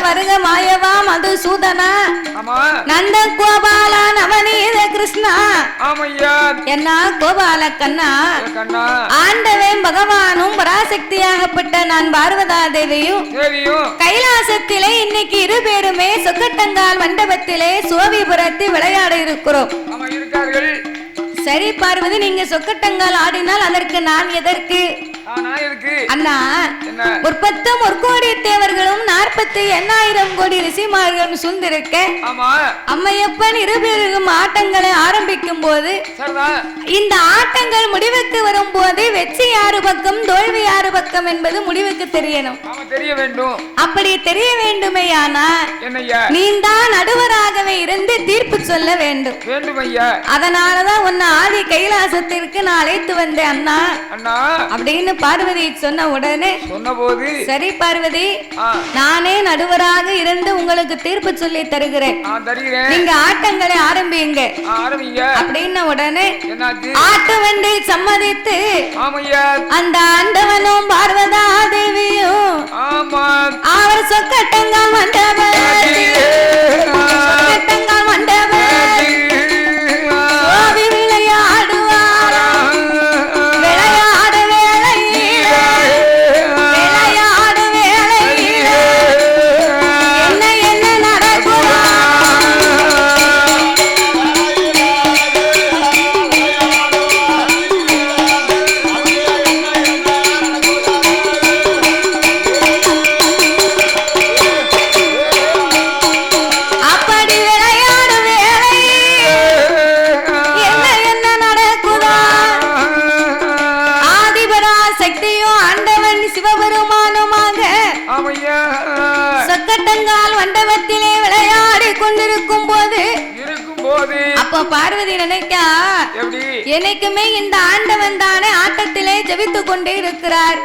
வருக மாயவா மதுசூதனா நந்த கோபாலா நவநீத கிருஷ்ணா என்ன கோபால கண்ணா ஆண்டவன் பகவானும் பராசக்தியாகப்பட்ட நான் பார்வதா தேவியும் கைலாசத்திலே இன்னைக்கு இருபேருமே சொக்கட்டங்கால் மண்டபத்திலே சோவிபுரத்தில் விளையாட இருக்கிறோம். சரி பார்வதி, நீங்க சொக்கட்டங்கால் ஆடினால் அதற்கு நான் எதற்கு அண்ணா? முற்பத்தும் ஒரு கோடி தேவர்களும் 48,000 கோடி ரிஷிமார்களும் சூழ்ந்திருக்க அம்மையப்பன் இருபெரும் ஆட்டங்களை ஆரம்பிக்கும் போது இந்த ஆட்டங்கள் முடிவுக்கு வரும் போது வெற்றி யாரு பக்கம் தோல்வி யாரு பக்கம் என்பது முடிவுக்கு தெரியணும். அப்படி தெரிய வேண்டுமையானா நீதான் நடுவராகவே இருந்து தீர்ப்பு சொல்ல வேண்டும். அதனாலதான் உன்னை ஆதி கைலாசத்திற்கு நான் அழைத்து வந்தேன் அண்ணா அப்படின்னு பார்வதி சொன்ன உடனே சொன்னபோது சரி பார்வதி, நானே நடுவராக இருந்து உங்களுக்கு தீர்ப்பு சொல்லி தருகிறேன், நீங்க ஆட்டங்களை ஆரம்பிங்க அப்படின்ன உடனே ஆட்டு வந்து சம்மதித்து அந்த ஆண்டவனும் பார்வதா தேவியும் அவர் சொக்கட்டங்கால் மண்டபத்தில் சொக்கட்டங்கால் மண்டபத்திலே விளையாடி கொண்டிருக்கும் போது அப்ப பார்வதி நினைக்கா என்னைக்குமே இந்த ஆண்டவன் தானே ஆட்டத்திலே ஜெபித்துக் கொண்டே இருக்கிறார்.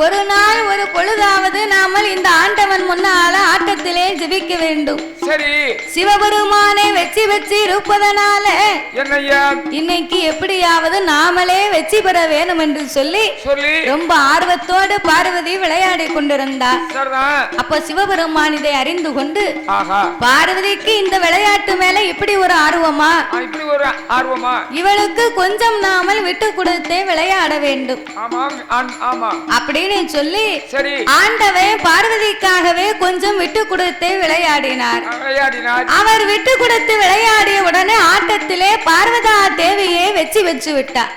ஒரு நாள் ஒரு பொழுதாவது நாமல் இந்த ஆண்டவன் முன்னால ஆட்டத்திலே ஜெபிக்க வேண்டும். சிவபெருமானை வெற்றி வச்சு இருப்பதனால இன்னைக்கு எப்படியாவது நாமளே வெற்றி பெற வேண்டும் என்று சொல்லி ரொம்ப ஆர்வத்தோடு பார்வதி விளையாடி கொண்டிருந்தார். அப்ப சிவபெருமான் இதை அறிந்து கொண்டு பார்வதிக்கு இந்த விளையாட்டு மேல இப்படி ஒரு ஆர்வமா இவளுக்கு கொஞ்சம் நாமல் விட்டு கொடுத்தே விளையாட வேண்டும் அப்படின்னு சொல்லி ஆண்டவன் பார்வதிக்காகவே கொஞ்சம் விட்டு கொடுத்தே விளையாடினார். அவர் விட்டு கொடுத்து விளையாடிய உடனே ஆட்டத்திலே பார்வதா தேவியே வெற்றி வச்சு விட்டார்.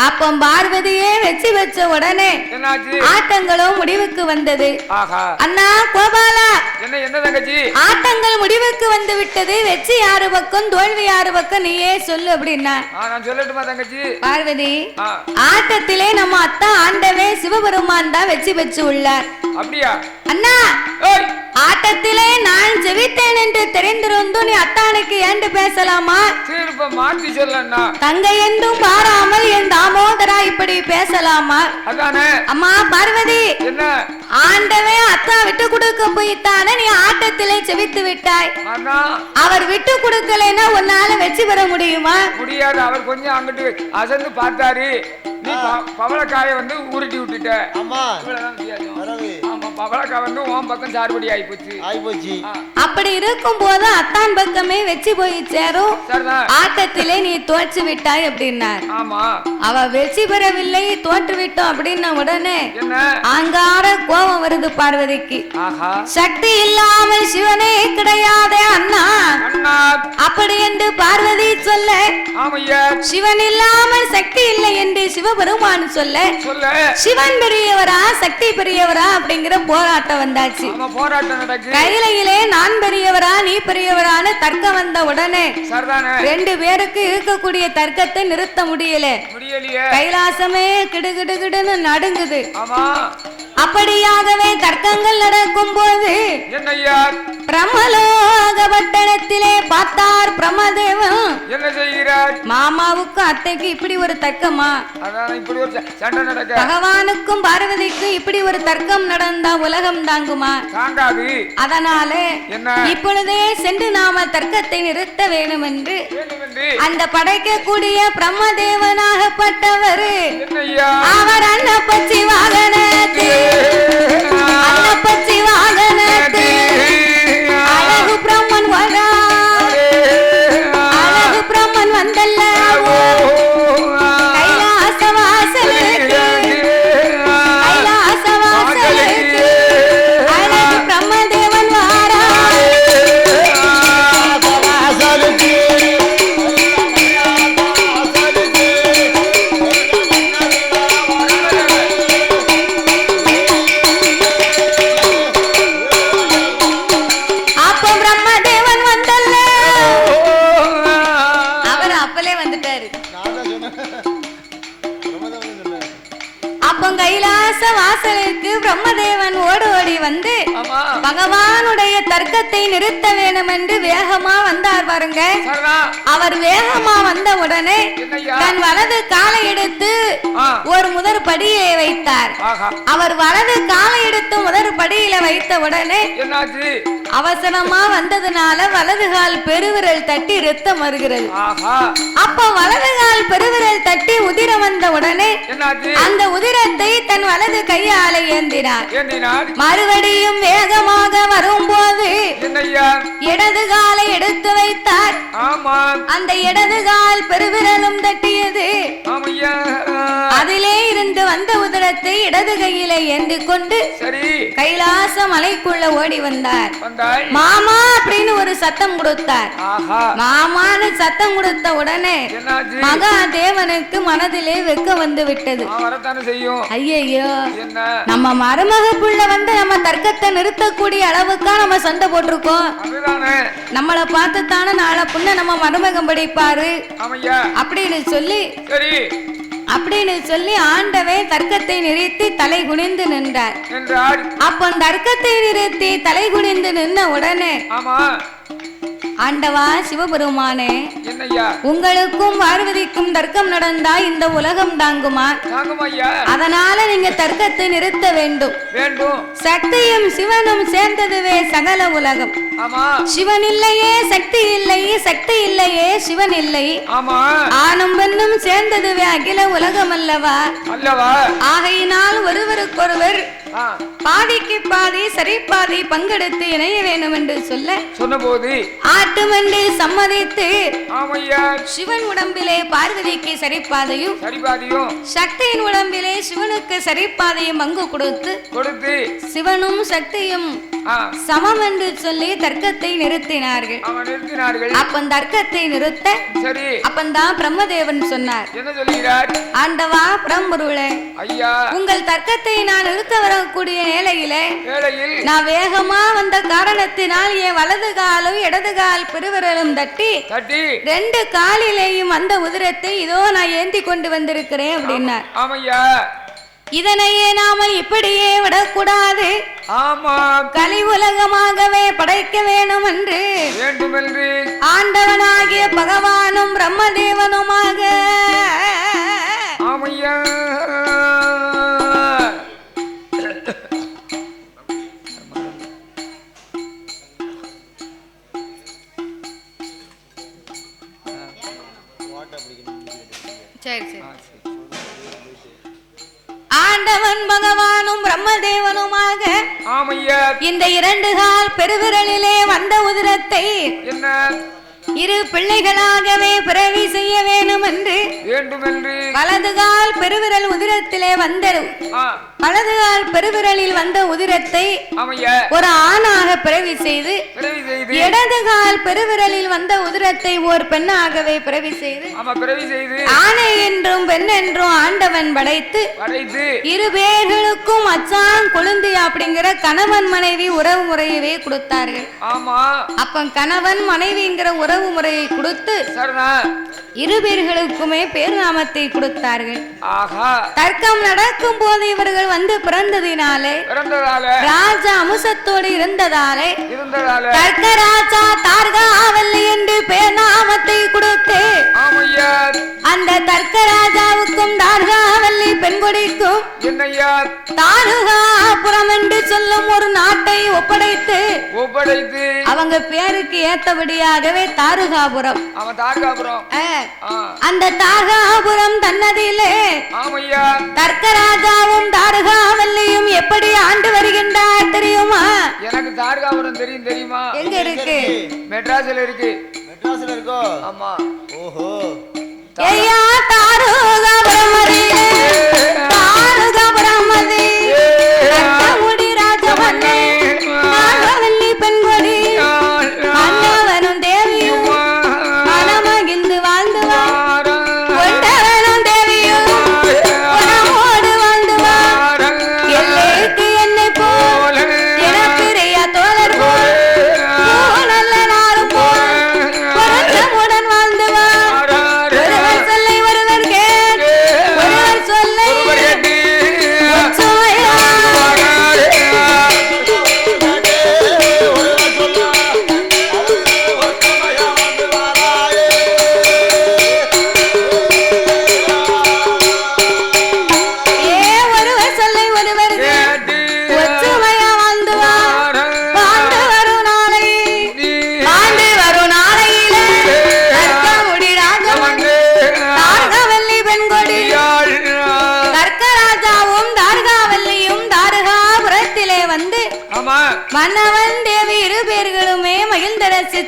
அப்ப பார்வதியே வெற்றி வச்ச உடனே ஆட்டங்களும் முடிவுக்கு வந்தது. அண்ணா கோபாலா, ஆட்டங்கள் முடிவுக்கு வந்து விட்டது, வெற்றி யாரு பக்கம் தோல்வி யாரு பக்கம் நீயே சொல்லு அப்படின்னா பார்வதி, ஆட்டத்திலே நம்ம அத்தா ஆண்டவே சிவபெருமான் தான் வெற்றி பெற்று உள்ளார். அண்ணா, ஆட்டத்திலே நான் ஜெபித்தேன் என்று தெரிந்திருந்தும் நீ அத்தானுக்கு ஏண்டு பேசலாமா? தங்கை என்றும் பாராமல் என் தாமோதரா இப்படி பேசலாமா? அம்மா பார்வதி, ஆண்டவே அத்தா விட்டு கொடுக்க போய்த்தானே நீ ஆட்டத்திலே ஜெபித்து விட்டாய். அவர் விட்டு கொடுக்கலைன்னா உன்னால வெற்றி பெற முடியுமா? முடியாது. அவர் கொஞ்சம் அங்கிட்டு அசந்து பார்த்தாரு, நீ பவளக்காயை வந்து உருட்டி விட்டுட்ட. பவளக்காய் வந்து உன் பக்கம் சார்படி ஆயிப்போச்சு. அப்படி இருக்கும் போது அத்தான் பக்கமே வெற்றி போய் சேரும். ஆட்டத்திலே நீ தோற்று விட்டாய் அப்படின்னார். அவ வெற்றி பெறவில்லை, தோற்று விட்டோம் அப்படின்ன உடனே அங்கார கோபம் வருது பார்வதிக்கு. சக்தி இல்லாமல் சிவனே கிடையாதே அண்ணா அப்படி என்று பார்வதி சொல்ல, சிவன் இல்லாமல் சக்தி இல்லை என்று சிவபெருமான் சொல்ல, சிவன் பெரியவரா சக்தி பெரியவரா அப்படிங்கிற போராட்டம் வந்தாச்சு. கையிலே நான் பெரியவரா நீ பெரியவரான்னு தர்க்கம் வந்த உடனே ரெண்டு பேருக்கு இருக்கக்கூடிய தர்க்கத்தை நிறுத்த முடியல. கைலாசமே கிடுகிடுகிடுன்னு நடுங்குது. அப்படியாகவே தர்க்கங்கள் நடக்கும் போது பிரமலோக பட்டணத்திலே பார்த்தார் பிரமதேவன். என்ன செய்கிறார்? மாமாவுக்கு அத்தைக்கு இப்படி ஒரு தர்க்கமா? இப்படி ஒரு சண்டை நடக்க பகவானுக்கும் பார்வதிக்கும் இப்படி ஒரு தர்க்கம் நடந்தா உலகம் தாங்குமா? தாங்காது. அதனால இப்பொழுதே சென்று நாம தர்க்கத்தை நிறுத்த வேண்டும் என்று அந்த படைக்கக்கூடிய பிரம்மதேவனாகப்பட்டவர் அவர் அன்னப்பச்சி வாகனத்தில் அன்னப்பச்சி வாகன பிரம்மதேவன் ஓடி வந்து பகவானுடைய தர்க்கத்தை நிறுத்த வேண்டும் என்று வேகமா வந்தார் பாருங்க. அவர் வேகமா வந்த உடனே தன் வலது காலை எடுத்து ஒரு முதற் படியை வைத்தார். அவர் வலது காலை எடுத்து முதற் படியில வைத்த உடனே அவசரமா வந்ததுனால வலது கால் பெருவிரல் தட்டி ரத்தம் வருகிறது. அப்ப வலது கால் பெருவிரல் தட்டி உதிரம் வந்த உடனே அந்த உதிரத்தை தன் வலது கையால ஏந்தினார். மறுபடியும் வேகமாக வரும்போது இடது காலை எடுத்து வைத்தார். அந்த இடது கால் பெருவிரலும் தட்டியது. அதிலே இருந்து வந்த உதிரத்தை இடது கையில ஏந்தி கொண்டு கைலாச மலைக்குள்ள ஓடி வந்தார். மாமா அப்படின்னு ஒரு சத்தம் கொடுத்தார். மாமான்னு சத்தம் கொடுத்த உடனே மகாதேவனுக்கு மனதிலே வெக்க வந்து விட்டது. ஐயோ, நம்ம மருமக புள்ள வந்து நம்ம தர்க்கத்தை நிறுத்தக்கூடிய அளவுக்கா நம்ம சண்டை போட்டிருக்கோம். நம்மள பார்த்து தானே நாளை புண்ண நம்ம மருமகம் படிப்பாரு அப்படின்னு சொல்லி ஆண்டவன் தர்க்கத்தை நிறுத்தி தலை குனிந்து நின்றார். அப்ப தர்க்கத்தை நிறுத்தி தலை குனிந்து நின்ன உடனே ஆண்டவா சிவபெருமானே, உங்களுக்கும் பார்வதிக்கும் தர்க்கம் நடந்தா இந்த உலகம் தாங்குமா? அதனால நீங்க தர்க்கத்தை நிறுத்த வேண்டும். சக்தியும் சிவனும் சேர்ந்ததுவே சகல உலகம். சிவன் இல்லையே சக்தி இல்லை, சக்தி இல்லையே சிவன் இல்லை. ஆணும் பெண்ணும் சேர்ந்ததுவே அகில உலகம் அல்லவா? ஆகையினால் ஒருவருக்கொருவர் பாதிக்கு பாதி சரி பாதி பங்கெடுத்து இணைய வேண்டும் என்று சொன்னபோது ஆட்டுமன்று சம்மதித்து சிவன் உடம்பிலே பார்வதிக்கு சரிப்பாதையும் சக்தியின் உடம்பிலே சிவனுக்கு சரிப்பாதையும் பங்கு கொடுத்து சிவனும் சக்தியும் சமம் என்று சொல்லி தர்க்கத்தை நிறுத்தினார்கள். அப்ப தர்க்கத்தை நிறுத்த அப்பந்தான் பிரம்மதேவன் சொன்னார், ஆண்டவா பிரம்பொருளே, உங்கள் தர்க்கத்தை நான் நிறுத்த வரக்கூடிய நிலையிலே நான் வேகமா வந்த காரணத்தினால் என் வலது காலும் இடது கால் பெருவிரலும் தட்டி ரெண்டு காலிலேயும் அந்த உதிரத்தை இதோ நான் ஏந்தி கொண்டு வந்திருக்கிறேன் அப்படின்னார். இதனையே நாம இப்படியே விடக்கூடாது, கலி உலகமாகவே படைக்க வேணும் என்று ஆண்டவனாகிய பகவானும் பிரம்மதேவனுமாக ஆண்டவன் பகவானும் பிரம்மதேவனுமாக இந்த இரண்டு கால் பெருவிரலிலே வந்த உதிரத்தை இரு பிள்ளைகளாகவே பிறவி செய்ய வேண்டும் என்று வலது கால் பெருவிரல் உதிரத்திலே வந்தரும் வலது கால் பெருவிரலில் வந்த உதிரத்தை ஒரு ஆணாக பிறவி செய்து இடது கால் பெருவிரலில் வந்த உதிரத்தை ஒரு பெண்ணாகவே பிறவி செய்து ஆணை என்றும் பெண் என்றும் ஆண்டவன் படைத்து இரு பேர்களுக்கும் அச்சான் கொழுந்தி அப்படிங்கிற கணவன் மனைவி உறவு முறையவே கொடுத்தார்கள். அப்ப கணவன் மனைவிங்கிற உறவு முறையை கொடுத்து இரு பேர்களுக்குமே பேர் நாமத்தை கொடுத்தார்கள். தர்க்கம் நடக்கும் போது இவர்கள் வந்து பிறந்ததினாலே ராஜா அமுசத்தோடு இருந்ததாலே தர்க்க ராஜா தார்காவல்லி என்று பேர் நாமத்தை கொடுத்து அந்த தர்க்க ராஜாவுக்கும் தார்காவல்லி பெண்கொடிக்கும் தாருகாபுரம் என்று சொல்லும் ஒரு நாட்டை ஒப்படைத்து அவங்க பேருக்கு ஏத்தபடியாகவே தாருகாபுரம் அந்த தாருகாபுரம் தன்னதிலே தர்க்கராஜாவும் தாருகாவல்லியும் எப்படி ஆண்டு வருகின்றார் தெரியுமா? எனக்கு தாருகாபுரம் தெரியுமா? எங்க இருக்கு? மெட்ராஸ்ல இருக்கு. மெட்ராஸ்ல இருக்கோ? ஆமா. ஓஹோ. ஐயா தாருகாபுரம் மதியே தாருகாபுரம் மதியே முடி ராஜவன்னே நாகவல்லி பெண்கொடி அண்ணவனும் தேவியும் மனமகிழ்ந்து வாழ்ந்து ஒன்றவனும் தேவியும் உணவோடு வாழ்ந்து எல்லைக்கு என்னை போல் எனக்கு தோழர் போல் நல்ல நாளும் போல் பொருத்தமுடன் வாழ்ந்து ஒருவர் சொல்லை ஒருவர்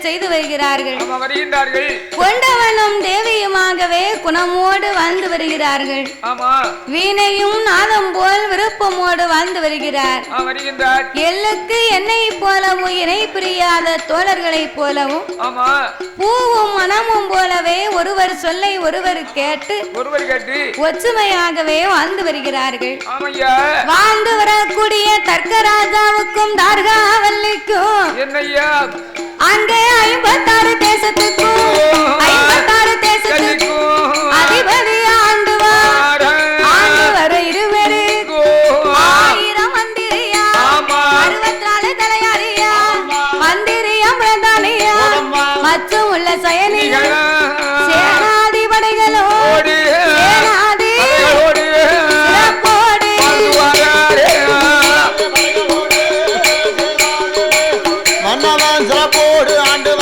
செய்து வருகிறார்கள். வருகின்றார்கள். கொண்டவனும் தேவியுமாகவே குணமோடு வாழ்ந்து வருகிறார்கள். வீணையும் நாதம் போல் விருப்பமோடு வாழ்ந்து வருகிறார். எள்ளுக்கு எண்ணெய் போலவும் இணை பிரியாத தோழர்களைப் போலவும் பூவும் மனமும் போலவே ஒருவர் சொல்லை ஒருவர் கேட்டு ஒற்றுமையாகவே வாழ்ந்து வருகிறார்கள். வாழ்ந்து வரக்கூடிய தர்க்கராஜாவுக்கும் தார்காவல்லிக்கும் அங்கே 56 தேசத்துக்கும் 56 தேசத்துக்கும் அதிபதி ஆண்டுவார். ஆண்டு வர இருவரு 1000 மந்திரியா 64 தலையாரியா மந்திரியா பிரதானியா மற்றும் உள்ள சயனிகள் சேனாதி படைகளோடு சேனாதி சிறப்போடு மன்னவன் சிறப்போடு ஆண்டு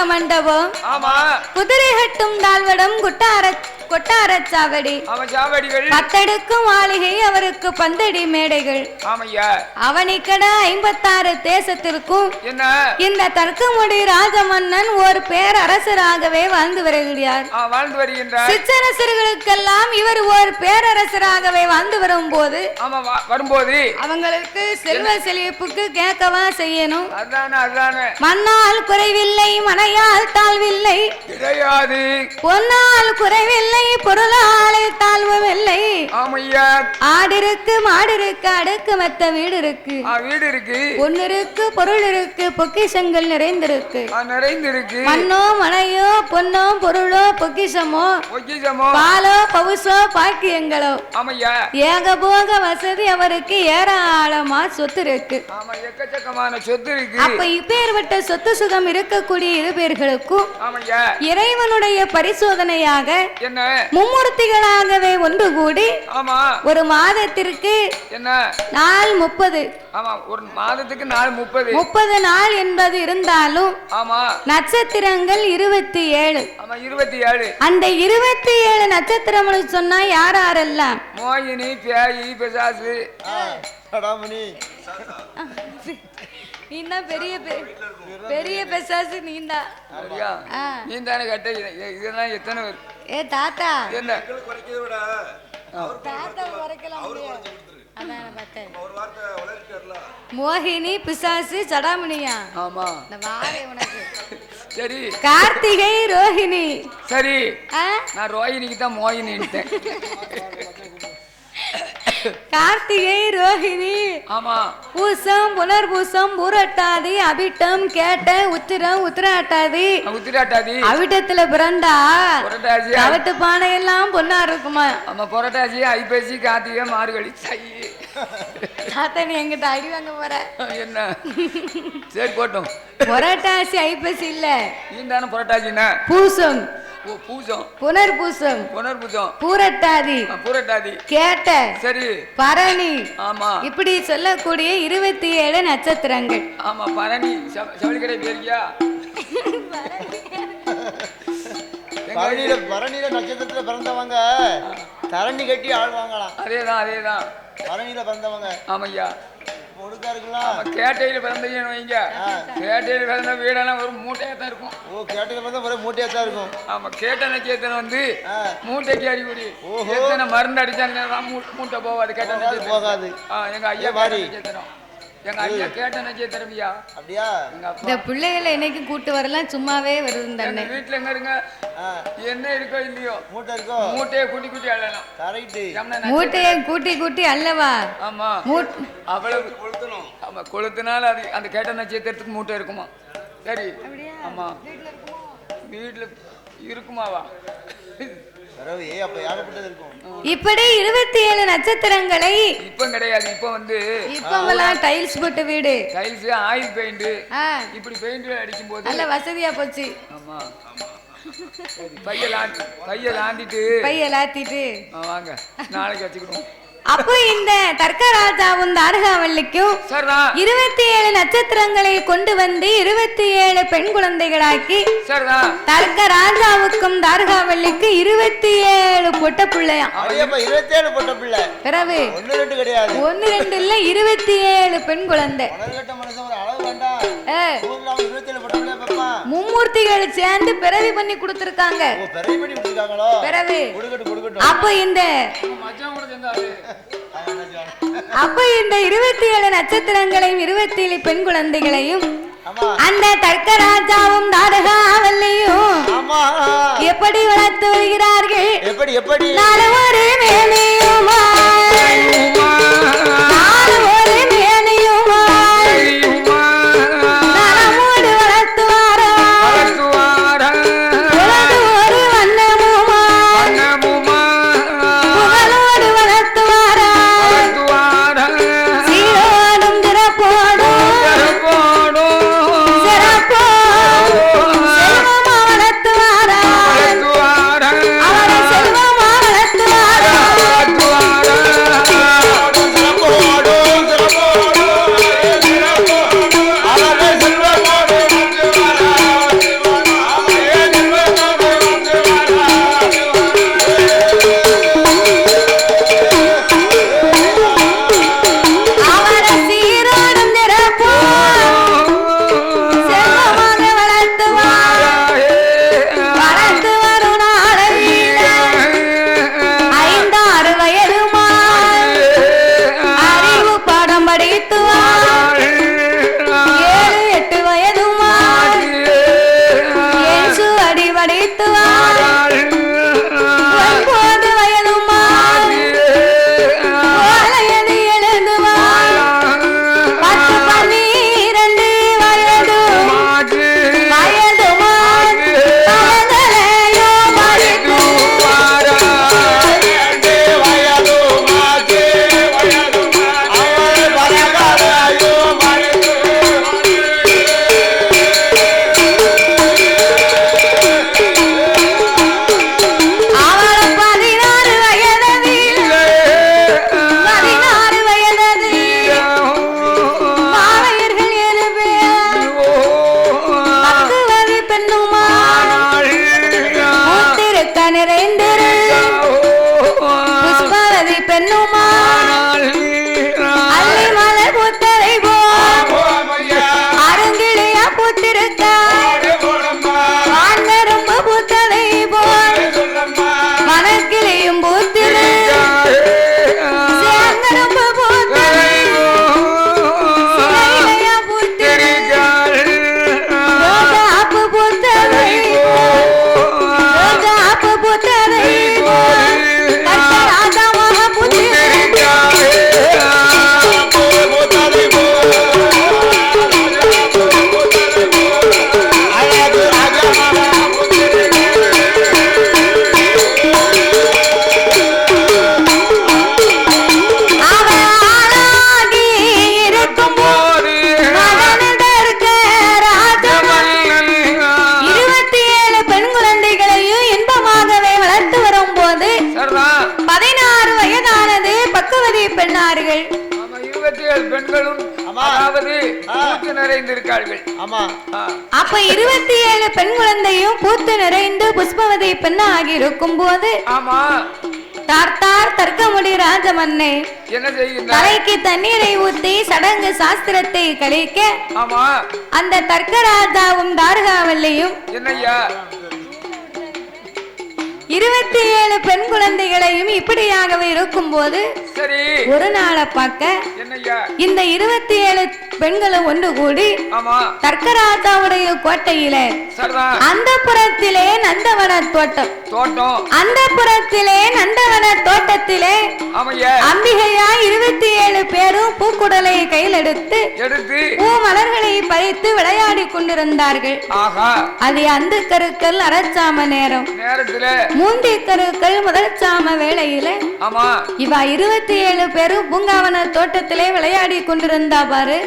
மண்டபம் குதிரை கட்டும் தாழ்வடம் குட்டார கொட்டாரச்சாவடி சாவடிகள் 10 அடுக்கு மாளிகை அவருக்கு பந்தடி மேடைகள் அவனிக்கட 56 தேசத்திற்கும் என்ன இந்த தர்க்கமுடி ராஜமன்னன் ஒரு பேரரசராகவே வாழ்ந்து வருகிறார். சிற்றரசர்களுக்கெல்லாம் இவர் ஒரு பேரரசராகவே வாழ்ந்து வரும்போது அவங்களுக்கு செல்வ செழிப்புக்கு கேட்கவா செய்யணும். மண்ணால் குறைவில்லை மனையால் தாழ்வில்லை கிடையாது, பொன்னால் குறைவில்லை பொருளால் தாழ்வும் இல்லை. ஆடு இருக்கு மாடு இருக்கு அடுக்கு மத்த வீடு இருக்கு பொண்ணு இருக்கு பொருள் இருக்கு பொக்கிஷங்கள் நிறைந்திருக்கு. மண்ணோ மனையோ பொன்னோ பொருளோ பொக்கிஷமோ பாலோ பவுசோ பாக்கியங்களோ ஏகபோக வசதி அவருக்கு ஏராளமா சொத்து இருக்கு. அப்ப இப்பேற்பட்ட சொத்து சுகம் இருக்கக்கூடிய இருபேர்களுக்கும் இறைவனுடைய பரிசோதனையாக மும்மூர்த்திகளாகவே ஒன்று கூடி ஒரு மாதத்திற்கு நாள் 30 ஒரு மாதத்துக்கு நாள் 30 நாள் என்பது இருந்தாலும் நட்சத்திரங்கள் 27. அந்த 27 நட்சத்திரம் சொன்னா யாரெல்லாம் மோகினி பேயி பிசாசு நீந்தா பெரிய பிசாசு நீந்தா நீந்தானே கட்ட இதெல்லாம் எத்தனை ஏ தாத்தா என்ன தாத்தா வரைக்கலாம் மோகினி பிசாசு சடாமணியா ஆமா உனக்கு சரி கார்த்திகை ரோஹிணி சரி நான் ரோஹிணிக்கு தான் மோகினிட்டேன். கார்த்திகை ரோஹிணி ஆமா பூசம் புனர்பூசம் பூரட்டாதி அபிட்டம் கேட்ட உத்திரம் உத்திராட்டாதி அவிட்டத்துல பிறந்தா அவட்டு பானை எல்லாம் பொண்ணா இருக்குமா. ஆமா புரட்டாசி ஐப்பசி கார்த்திகை மார்கழி தாத்தா நீ எங்கிட்ட அடி வாங்க போற என்ன சரி போட்டோம். புரட்டாசி ஐப்பசி இல்ல நீந்தான புரட்டாசினா பூசம் பூசம் புனர்பூசம் பூரட்டாதி கேட்ட சரி பரணி ஆமா இப்படி சொல்லக்கூடிய 27 நட்சத்திரங்கள். ஆமா பரணி சவளிக்கடை பேரியா பரணியில நட்சத்திரத்துல பிறந்தவங்க தரணி கட்டி ஆழ்வாங்களாம். அதேதான் பரணியில பிறந்தவங்க ஆமையா கேட்டையில பிறந்தீங்கன்னு வைங்க. கேட்டையில பிறந்த வீடெல்லாம் ஒரு மூட்டையா தான் இருக்கும். கேட்டையில பிறந்த ஒரு மூட்டையா தான் இருக்கும். ஆமா கேட்ட நட்சத்திரம் வந்து மூட்டைக்கு அறிகுறி. எத்தனை மருந்து அடிச்சாலும் மூட்டை போகாது. கேட்ட போகாது. எங்க ஐயா நட்சத்திரம் எங்க ஐயா கேட்ட நட்சத்திரம்யா. அப்படியா இந்த பிள்ளைகளை என்னைக்கு கூட்டு வரலாம் சும்மாவே வருது தானே. வீட்டுல எங்க இருங்க என்ன இருக்கோ இல்லையோ மூட்டையை கூட்டி அள்ளலாம். மூட்டையை கூட்டி அல்லவா. ஆமா அவ்வளவு கொளுத்தணும். ஆமா கொளுத்தினால அது அந்த கேட்ட நட்சத்திரத்துக்கு மூட்டை இருக்குமா. சரி ஆமா வீட்டுல இருக்குமாவா இப்படி 27 நட்சத்திரங்களை இப்ப கிடையாது. இப்ப வந்து இப்பெல்லாம் டைல்ஸ் போட்ட வீடு டைல்ஸ் ஆயில் பெயிண்ட் இப்படி பெயிண்ட் அடிக்கும் போது நல்ல வசதியா போச்சு. ஆமா பைய லாந்திட்டு வாங்க நாளைக்கு வச்சுக்கிடுவோம். அப்போ இந்த தர்க்கராஜாவும் தாரகாவல்லிக்கும் 27 நட்சத்திரங்களை கொண்டு வந்து 27 பெண் குழந்தைகளாக்கி தர்க்கராஜாவுக்கும் தாரகாவல்லிக்கு 27 பொட்ட பிள்ளையாம். 27 பொட்ட பிள்ளை பிறகு 1 கிடையாது 1 2 இல்ல 27 பெண் குழந்தை. மும்மூர்த்திகள் சேர்ந்து பிறவி பண்ணி கொடுத்திருக்காங்க. பிறகு அப்ப இந்த 27 நட்சத்திரங்களையும் 27 பெண் குழந்தைகளையும் அந்த தர்க்கராஜாவும் தாரகாவல்லியும் எப்படி வளர்த்து வருகிறார்கள். எப்படி நாலு மேலையுமா பெண்களும் அதாவது பூத்து நிறைந்திருக்கார்கள். ஆமா. அப்ப 27 பெண் குழந்தையும் பூத்து நிறைந்து புஷ்பவதி பெண்ணாகி இருக்கும் போது ஆமா தார்த்தார் தர்க்கமுடி ராஜமன்னே என்ன செய்கின்றார்? தலைக்கு தண்ணீரை ஊத்தி சடங்கு சாஸ்திரத்தை கழிக்க ஆமா அந்த தர்க்கராஜாவும் தாரகாவல்லியும் என்னய்யா 27 பெண் குழந்தைகளையும் இப்படியாகவே இருக்கும் போது சரி ஒரு நாளை பார்க்க என்னய்யா இந்த 27 பெண்களும் ஒன்று கூடி ஆமா தர்க்கராஜாவுடைய கோட்டையில அந்த புறத்திலே நந்தவன தோட்டம் அந்த புறத்திலே நந்தவன தோட்டத்திலே அம்பிகையா 27 பேரும் பூக்குடலை கையில் எடுத்து பூ மலர்களை பறித்து விளையாடி கொண்டிருந்தார்கள். அது அந்த கருக்கள் அரச்சாம நேரம் மூந்தி கருக்கள் முதல் சாம வேளையில இவ 27 பேரும் பூங்காவன தோட்டத்திலே விளையாடி கொண்டிருந்தா பாரு.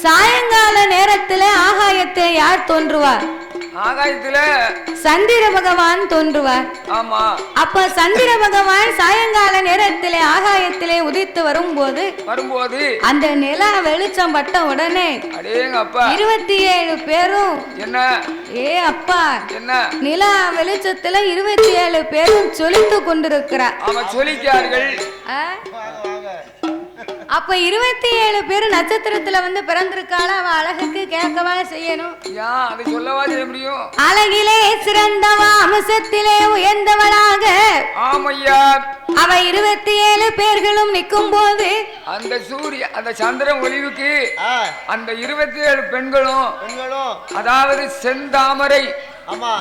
சாயங்கால நேரத்துல ஆகாயத்தை யார் தோன்றுவார்? ஆகாயத்துல சந்திர பகவான் தோன்றுவார். ஆமா அப்ப சந்திர பகவான் சாயங்கால நேரத்திலே ஆகாயத்திலே உதித்து வரும்போது அந்த நிலா வெளிச்சம் பட்ட உடனே 27 பேரும் என்ன அப்பா என்ன நிலா வெளிச்சத்துல 27 பேரும் சொலித்து கொண்டிருக்கிறார். அப்ப 27 பேர் நட்சத்திரத்துல வந்து பிறந்திருக்காள அவ அழகுக்கு கேட்கவா செய்யணும்? அழகிலே சிறந்தவா அம்சத்திலே உயர்ந்தவளாக அவ 27 பேர்களும் நிற்கும் போது அந்த சூரிய அந்த சந்திரன் ஒளிவுக்கு அந்த 27 பெண்களும் அதாவது செந்தாமரை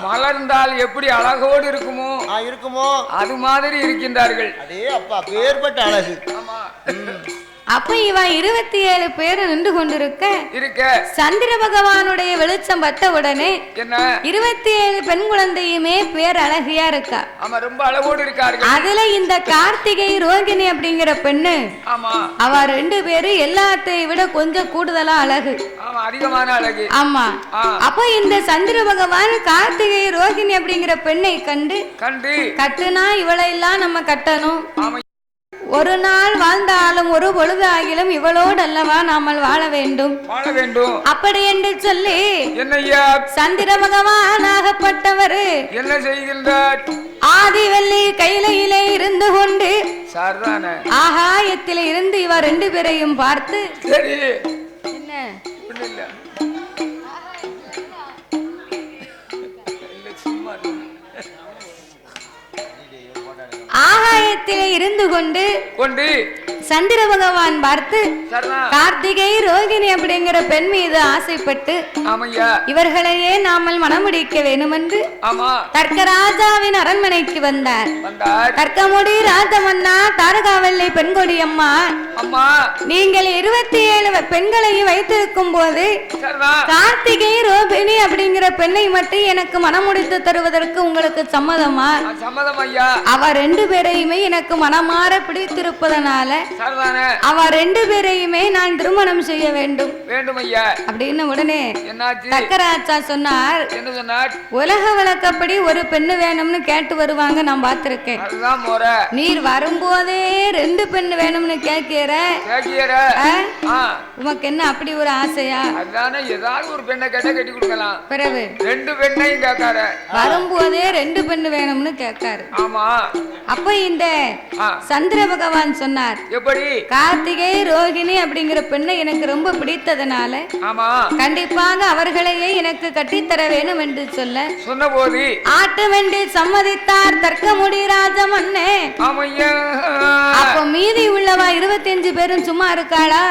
மலர்ந்தால் எப்படி அழகோடு இருக்குமோ அது மாதிரி இருக்கின்றார்கள். அப்ப இவ 27 பேர் நின்று கொண்டிருக்க சந்திர பகவானுடைய வெளிச்சம் பட்ட உடனே 27 பெண் குழந்தையுமே பேர் அழகியா இருக்கா. ரொம்ப அழகோடு இருக்கார்கள். அதுல இந்த கார்த்திகை ரோகிணி அப்படிங்கிற பெண்ணு அவ 2 பேரும் எல்லாத்தையும் விட கொஞ்சம் கூடுதலா அழகு, அதிகமான அழகு. ஆமா. அப்ப இந்த சந்திர பகவான் கார்த்திகை ரோகிணி அப்படிங்கிற பெண்ணை கண்டு கட்டுனா இவளையெல்லாம் நம்ம கட்டணும், ஒரு நாள் வாழ்ந்தாலும் ஒரு பொழுது ஆகிலும் இவளோடு அல்லவா நாமல் வாழ வேண்டும் அப்படி என்று சொல்லி சந்திர பகவான் ஆகப்பட்டவர் என்ன செய்கின்றார்? ஆதிவல்லி கையிலே இருந்து கொண்டு ஆகாயத்தில் இருந்து இவ 2 பேரையும் பார்த்து என்ன ஆகாயத்திலே இருந்து கொண்டு சந்திர பகவான் பார்த்து கார்த்திகை ரோகிணி அப்படிங்கிற பெண் மீது ஆசைப்பட்டு இவர்களையே நாமல் மணமுடிக்க வேண்டும் என்று தர்க்கராஜாவின் அரண்மனைக்கு வந்தார். தர்க்கமுடி ராஜமன்னா தாரகாவல்லி பெண்கொடி அம்மா நீங்கள் 27 பெண்களையும் வைத்திருக்கும் போது கார்த்திகை ரோகிணி அப்படிங்கிற பெண்ணை மட்டும் எனக்கு மணமுடித்து தருவதற்கு உங்களுக்கு சம்மதமா? அவ 2 பேரையுமே எனக்கு மனமாற பிடித்திருப்பதனால அவ 2 பேரையுமே நான் திருமணம் செய்ய வேண்டும் அப்படின்னு உடனே தர்க்கராஜா சொன்னார், உலக வழக்கப்படி ஒரு பெண்ணு வேணும்னு கேட்டு வருவாங்க, நான் பார்த்திருக்கேன். நீர் வரும்போதே 2 பெண்ணு வேணும்னு கேட்கிற, உனக்கு என்ன அப்படி ஒரு ஆசையா? ஏதாவது ஒரு பெண்ணை கேட்டா கட்டி கொடுக்கலாம். பிறகு 2 பெண்ணையும் கேட்கார, வரும்போதே 2 பெண்ணு வேணும்னு கேட்காரு. அப்ப இந்த சந்திர பகவான் சொன்னார், எப்படி கார்த்திகை ரோகிணி அப்படிங்கிற பெண்ணை எனக்கு ரொம்ப பிடித்ததனால கண்டிப்பாக அவர்களையே எனக்கு கட்டித்தர வேண்டும் என்று சொன்ன போது ஆட்டுமென்று சம்மதித்தார் தர்க்கமுடி ராஜமன்னே. அப்ப மீதி உள்ளவா 25 பேரும் சும்மா இருக்காளா?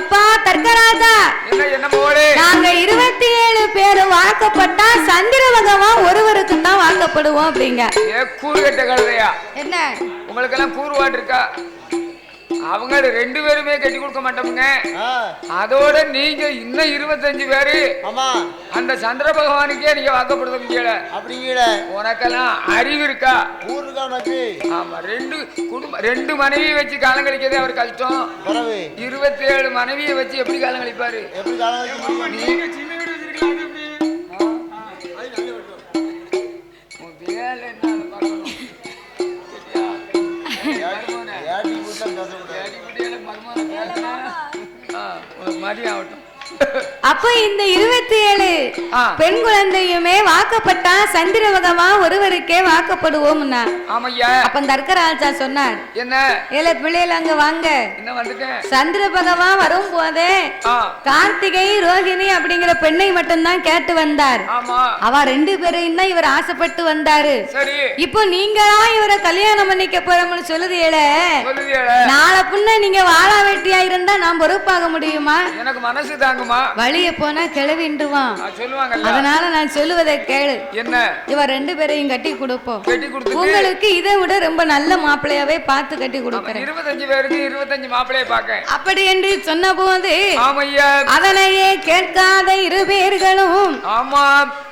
எப்பா தர்க்கராஜா, நாங்க 27 பேரும் வாக்கப்பட்டா சந்திர பகவான் ஒருவருக்கு தான் வாக்கப்படுவோம் அப்படிங்க. என்ன உங்களுக்கு எல்லாம் கூறுவாடு இருக்கா? அவங்க 2 பேருமே கட்டி கொடுக்க மாட்டோமுங்க. அதோட நீங்க இன்னும் 25 பேரு அந்த சந்திர பகவானுக்கே நீங்க வாக்கப்படுத்த உனக்கெல்லாம் அறிவு இருக்கா? ஆமா, 2 மனைவியை வச்சு காலம் கழிக்கிறதே அவர் கஷ்டம். 27 மனைவியை வச்சு எப்படி காலம் கழிப்பாரு? நீங்க சின்ன வீடு வச்சிருக்கலாம். உனக்கு மதியம் ஆகட்டும். அப்ப இந்த 27 பெண் குழந்தையுமே வாக்கப்பட்டா சந்திர பகவான் ஒருவருக்கே வாக்கப்படுவோம்னா. ஆமையா. அப்ப தர்க்கராஜா சொன்னார், என்ன ஏல பிள்ளைகள் அங்க வாங்க, என்ன வந்துட்டேன். சந்திர பகவான் வரும் போதே கார்த்திகை ரோஹிணி அப்படிங்கிற பெண்ணை மட்டும்தான் கேட்டு வந்தார். அவ 2 பேரையும் தான் இவர் ஆசைப்பட்டு வந்தாரு. சரி, இப்போ நீங்களா இவரை கல்யாணம் பண்ணிக்க போறோம்னு சொல்லுதீல, நாளை புண்ண நீங்க வாழா வெட்டியா இருந்தா நான் பொறுப்பாக முடியுமா? எனக்கு மனசு தாங்குமா? வழிய போனா கிளவின்றுவான் சொல்லுவாங்க. அதனால நான் சொல்லுவதை கேளு. என்ன? இவ 2 பேரையும் கட்டி கொடுப்போம். கட்டி கொடுத்து உங்களுக்கு இதை விட ரொம்ப நல்ல மாப்பிள்ளையாவே பார்த்து கட்டி கொடுக்கிறேன். 25 பேருக்கு 25 மாப்பிள்ளையை பார்க்க. அப்படி என்று சொன்ன போது ஆமையா, அதனையே கேட்காத 2 பேர்களும் ஆமா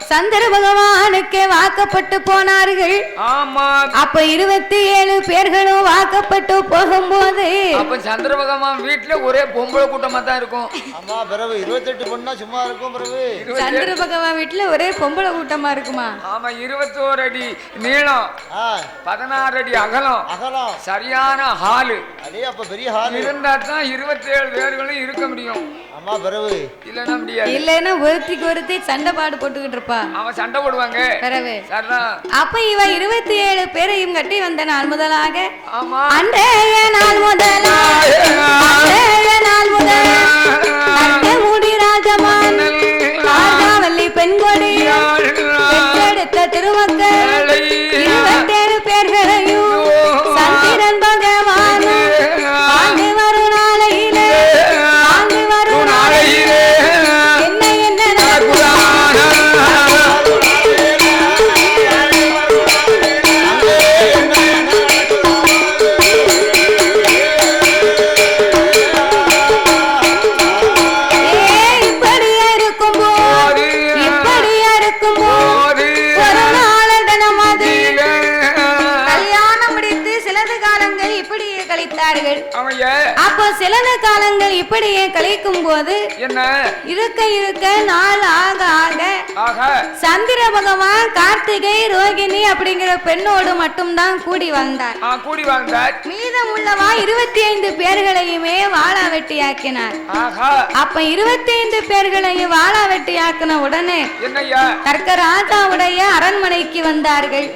சந்திர பகவானுக்கு வாக்கப்பட்டு போனார்கள். ஆமா. அப்ப 27 பேர்களும் வாக்கப்பட்டு போகும்போது அப்ப சந்திர பகவான் வீட்டுல ஒரே பொம்பளை கூட்டமா தான் இருக்கும். ஆமா, பிறகு 28 பொண்ணா சும்மா இருக்கும். பிறகு சந்திர பகவான் வீட்டுல ஒரே பொம்பளை கூட்டமா இருக்குமா? ஆமா, 21 அடி நீளம், 16 அடி அகலம், சரியான ஹாலு. அதே அப்ப பெரிய ஹால் இருந்தா தான் 27 பேர்களும் இருக்க முடியும். ஆமா, பிறகு இல்லன்னா முடியாது. இல்லன்னா ஒருத்திக்கு ஒருத்தி சண்டை பாடு போட்டுக்கிட்டு இருப்பா. அவன் சண்டை போடுவாங்க. பிறகு சரிதான். அப்ப இவ 27 பேரையும் கட்டி வந்த நாள் முதலாக, ஆமா, அன்றைய நாள் முதலாக, அன்றைய நாள் முதலாக முடி ராஜமான் ராஜாவல்லி பெண்கொடி பெற்றெடுத்த திருமக்கள் 27 பேர்களையும் சந்திரன் பகவான் ஆண்டு வரும் நாளையிலே, ஆண்டு வரும் நாளையிலே என்ன என்ன அப்போ சில காலங்கள் இப்படியே கழிக்கும் போது என்ன இருக்க இருக்க நாள் ஆக ஆக சந்திர பகவான் கார்த்திகை ரோகிணி அப்படிங்கிற பெண்ணோடு மட்டும்தான் கூடி வாழ்ந்தார். மீதம் உள்ளவா 25 பேர்களையுமே வாழா வெட்டியாக்கினார். அப்ப 25 பேர்களையும் வாழா வெட்டியாக்கின உடனே தர்க்கராஜாவுடைய அரண்மனைக்கு வந்தார்கள்.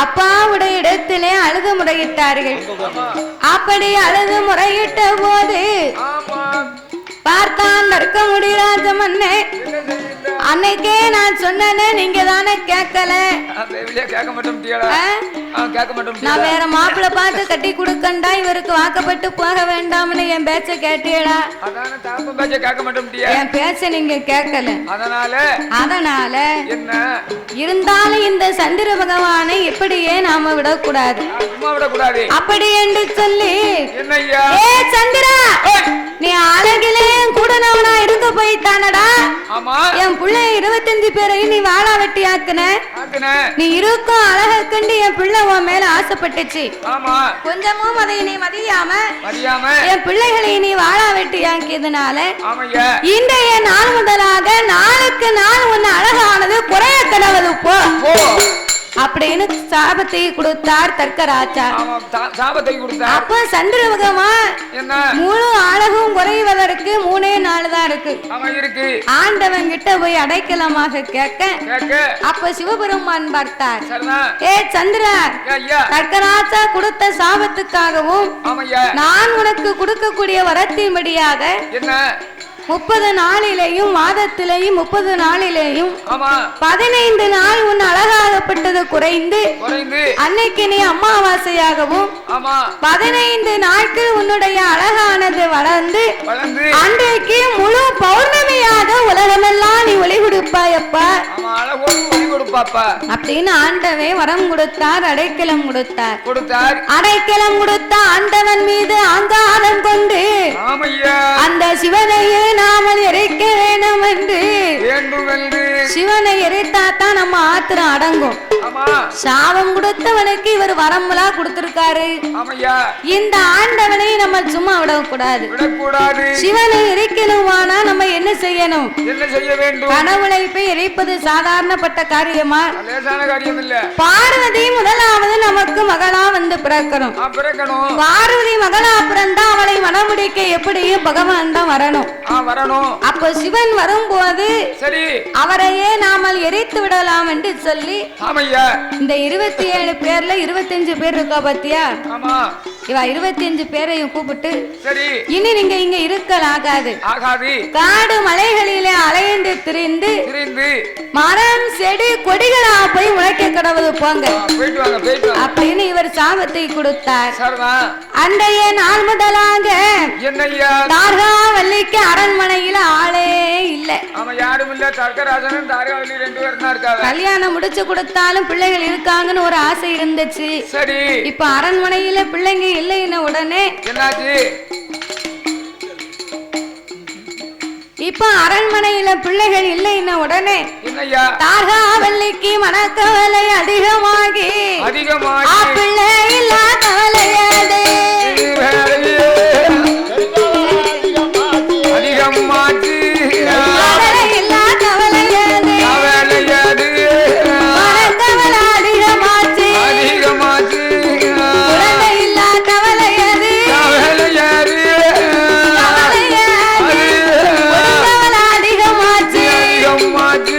அப்பாவுடைய இடத்திலே அழுது முறையிட்டார்கள். அப்படி அழுது முறையிட்ட போது பார்த்தான் தர்க்க முடிராஜ மன்னே, அன்னைக்கே நான் சொன்னேன்னு நீங்க தானே கேட்கல. நான் வேற மாப்பிள்ள பார்த்து கட்டி கொடுக்கண்டா, இவருக்கு வாக்கப்பட்டு போக வேண்டாம்னு என் பேச்ச கேட்டீடா? என் பேச்ச நீங்க கேட்கல. அதனால இருந்தாலும் இந்த சந்திர பகவானை இப்படியே நாம விடக்கூடாது. அப்படி என்று சொல்லி, ஏ சந்திரா, நீ அழகிலே கூடனவனா இருக்க போய்த்தானடா. என் பிள்ளை 25 பேரையும் நீ வாழா வெட்டி ஆக்குன. நீ இருக்கும் அழக கண்டு என் பிள்ளை உன் மேல ஆசைப்பட்டுச்சு. கொஞ்சமும் அதை நீ மதியாம என் பிள்ளைகளை நீ வாழா வெட்டி ஆக்கியதுனால இன்றைய நாள் முதலாக நாளுக்கு நாள் உன் அழகானது குறைய கடவுள் போ அப்படின்னு சாபத்தை கொடுத்தார் தர்க்கராஜா. அப்ப சந்திர பகவான் முழு அழகும் குறைவதற்கு 3 நாள் தான் இருக்கு. ஆண்டவன் கிட்ட போய் அடைக்கலமாக கேட்க, அப்ப சிவபெருமான் பார்த்தார், ஏ சந்திரா, தர்க்கராஜா கொடுத்த சாபத்துக்காகவும் நான் உனக்கு கொடுக்கக்கூடிய வரத்தின்படியாக 30 நாளிலேயும் மாதத்திலேயும் 30 நாளிலேயும் 15 நாள் உன் அழகாகப்பட்டது குறைந்து அன்னைக்கு நீ அமாவாசையாகவும் 15 நாட்கள் உன்னுடைய அழகானது வளர்ந்து அன்றைக்கு முழு பௌர்ணமியாக உலகமெல்லாம் நீ ஒளி கொடுப்பாயப்பா அப்படின்னு ஆண்டவே வரம் கொடுத்தார். அடைக்கலம் கொடுத்தார். அடைக்கலம் கொடுத்த ஆண்டவன் மீது அங்காரம் கொண்டு அந்த சிவனையே நாமல் எரிக்க வேண்டும் என்று சிவனை எரித்தாத்தான் நம்ம ஆத்திரம் அடங்கும். சாபம் கொடுத்தவனுக்கு இவர் வரம்பலா கொடுத்திருக்காரு. இந்த ஆண்டவனை நம்ம சும்மா விடக்கூடாது. சிவனை எரிக்கணுமானா நம்ம என்ன செய்யணும்? கடவுளை போய் எரிப்பது சாதாரணப்பட்ட காரியமா? பார்வதி முதலாவது நமக்கு மகளா வந்து பிறக்கணும். பார்வதி மகளா பிறந்தா அவளை மனமுடிக்க எப்படியும் பகவான் தான் வரணும். அப்போ சிவன் வரும்போது அவரையே நாமல் எரித்து விடலாம் என்று சொல்லி இந்த 27 பேர்ல 25 பேர் இருக்கா பாத்தியா? இவ 25 பேரையும் கூப்பிட்டு இனி நீங்க இங்க இருக்கலாகாது. காடு மலைகளிலே அலைந்து திரிந்து மரம் செடி கொடிகளா போய் முளைக்க கடவுள் போங்க அப்படின்னு இவர் சாபத்தை கொடுத்தார். அன்றைய நாள் முதலாக தார்காவல்லிக்கு அரண்மனையில ஆளே இல்ல. கல்யாணம் முடிச்சு கொடுத்தாலும் பிள்ளைகள் இருக்காங்கன்னு ஒரு ஆசை இருந்துச்சு. இப்ப அரண்மனையில பிள்ளைங்க இல்லைன்னு உடனே இப்ப அரண்மனையில பிள்ளைகள் இல்லைன்னு உடனே தார்காவல்லிக்கு மனக்கவலை அதிகமாகி பிள்ளை இல்லா கவலையாது அதிகமாச்சு இல்லா கவலையாது மனக்கவலை அதிகமாச்சு குழந்தை இல்லா கவலையாது அதிகமாச்சு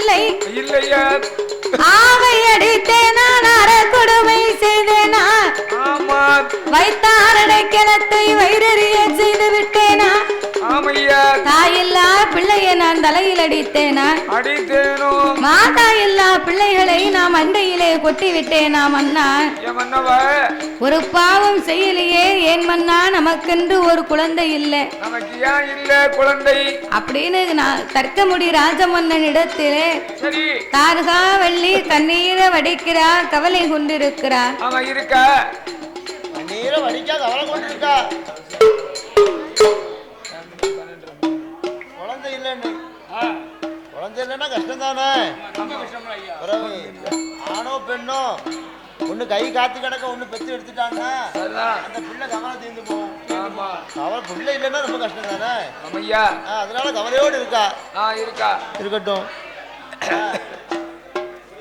இல்லை இல்லையா ஆவை அடித்தேனா நர கொடுமை செய்தேனா ஆமா வைத்தாரடை கிணத்தை வயிறறிய செய்து விட்டேனா ஆமையா தாயில்லா பிள்ளையை நான் தலையில் அடித்தேனா அடித்தேனோ மாதா இல்லா பிள்ளைகளை நாம் அண்டையிலே கொட்டி விட்டேனா மன்னா ஒரு பாவம் செய்யலையே ஏன் மன்னா நமக்கென்று ஒரு குழந்தை இல்லை நமக்கு ஏன் இல்ல குழந்தை அப்படின்னு நான் தர்க்கமுடி ராஜமன்னன் இடத்திலே தார்கா வள்ளி கண்ணீரை வடிக்கிறா கவலை கொண்டிருக்கிறார் அவன் இருக்கா கண்ணீரை வடிக்கா கவலை கொண்டிருக்கா குழந்தை இல்லைன்னு குழந்தை இல்லைன்னா கஷ்டம் தானே ஆணோ பெண்ணோ ஒண்ணு கை காத்து கிடக்க ஒண்ணு பெத்து எடுத்துட்டாங்கன்னா அந்த பிள்ளை கவலை தீர்ந்து போகும் கவலை பிள்ளை இல்லைன்னா ரொம்ப கஷ்டம் தானே அதனால கவலையோடு இருக்கா இருக்கட்டும்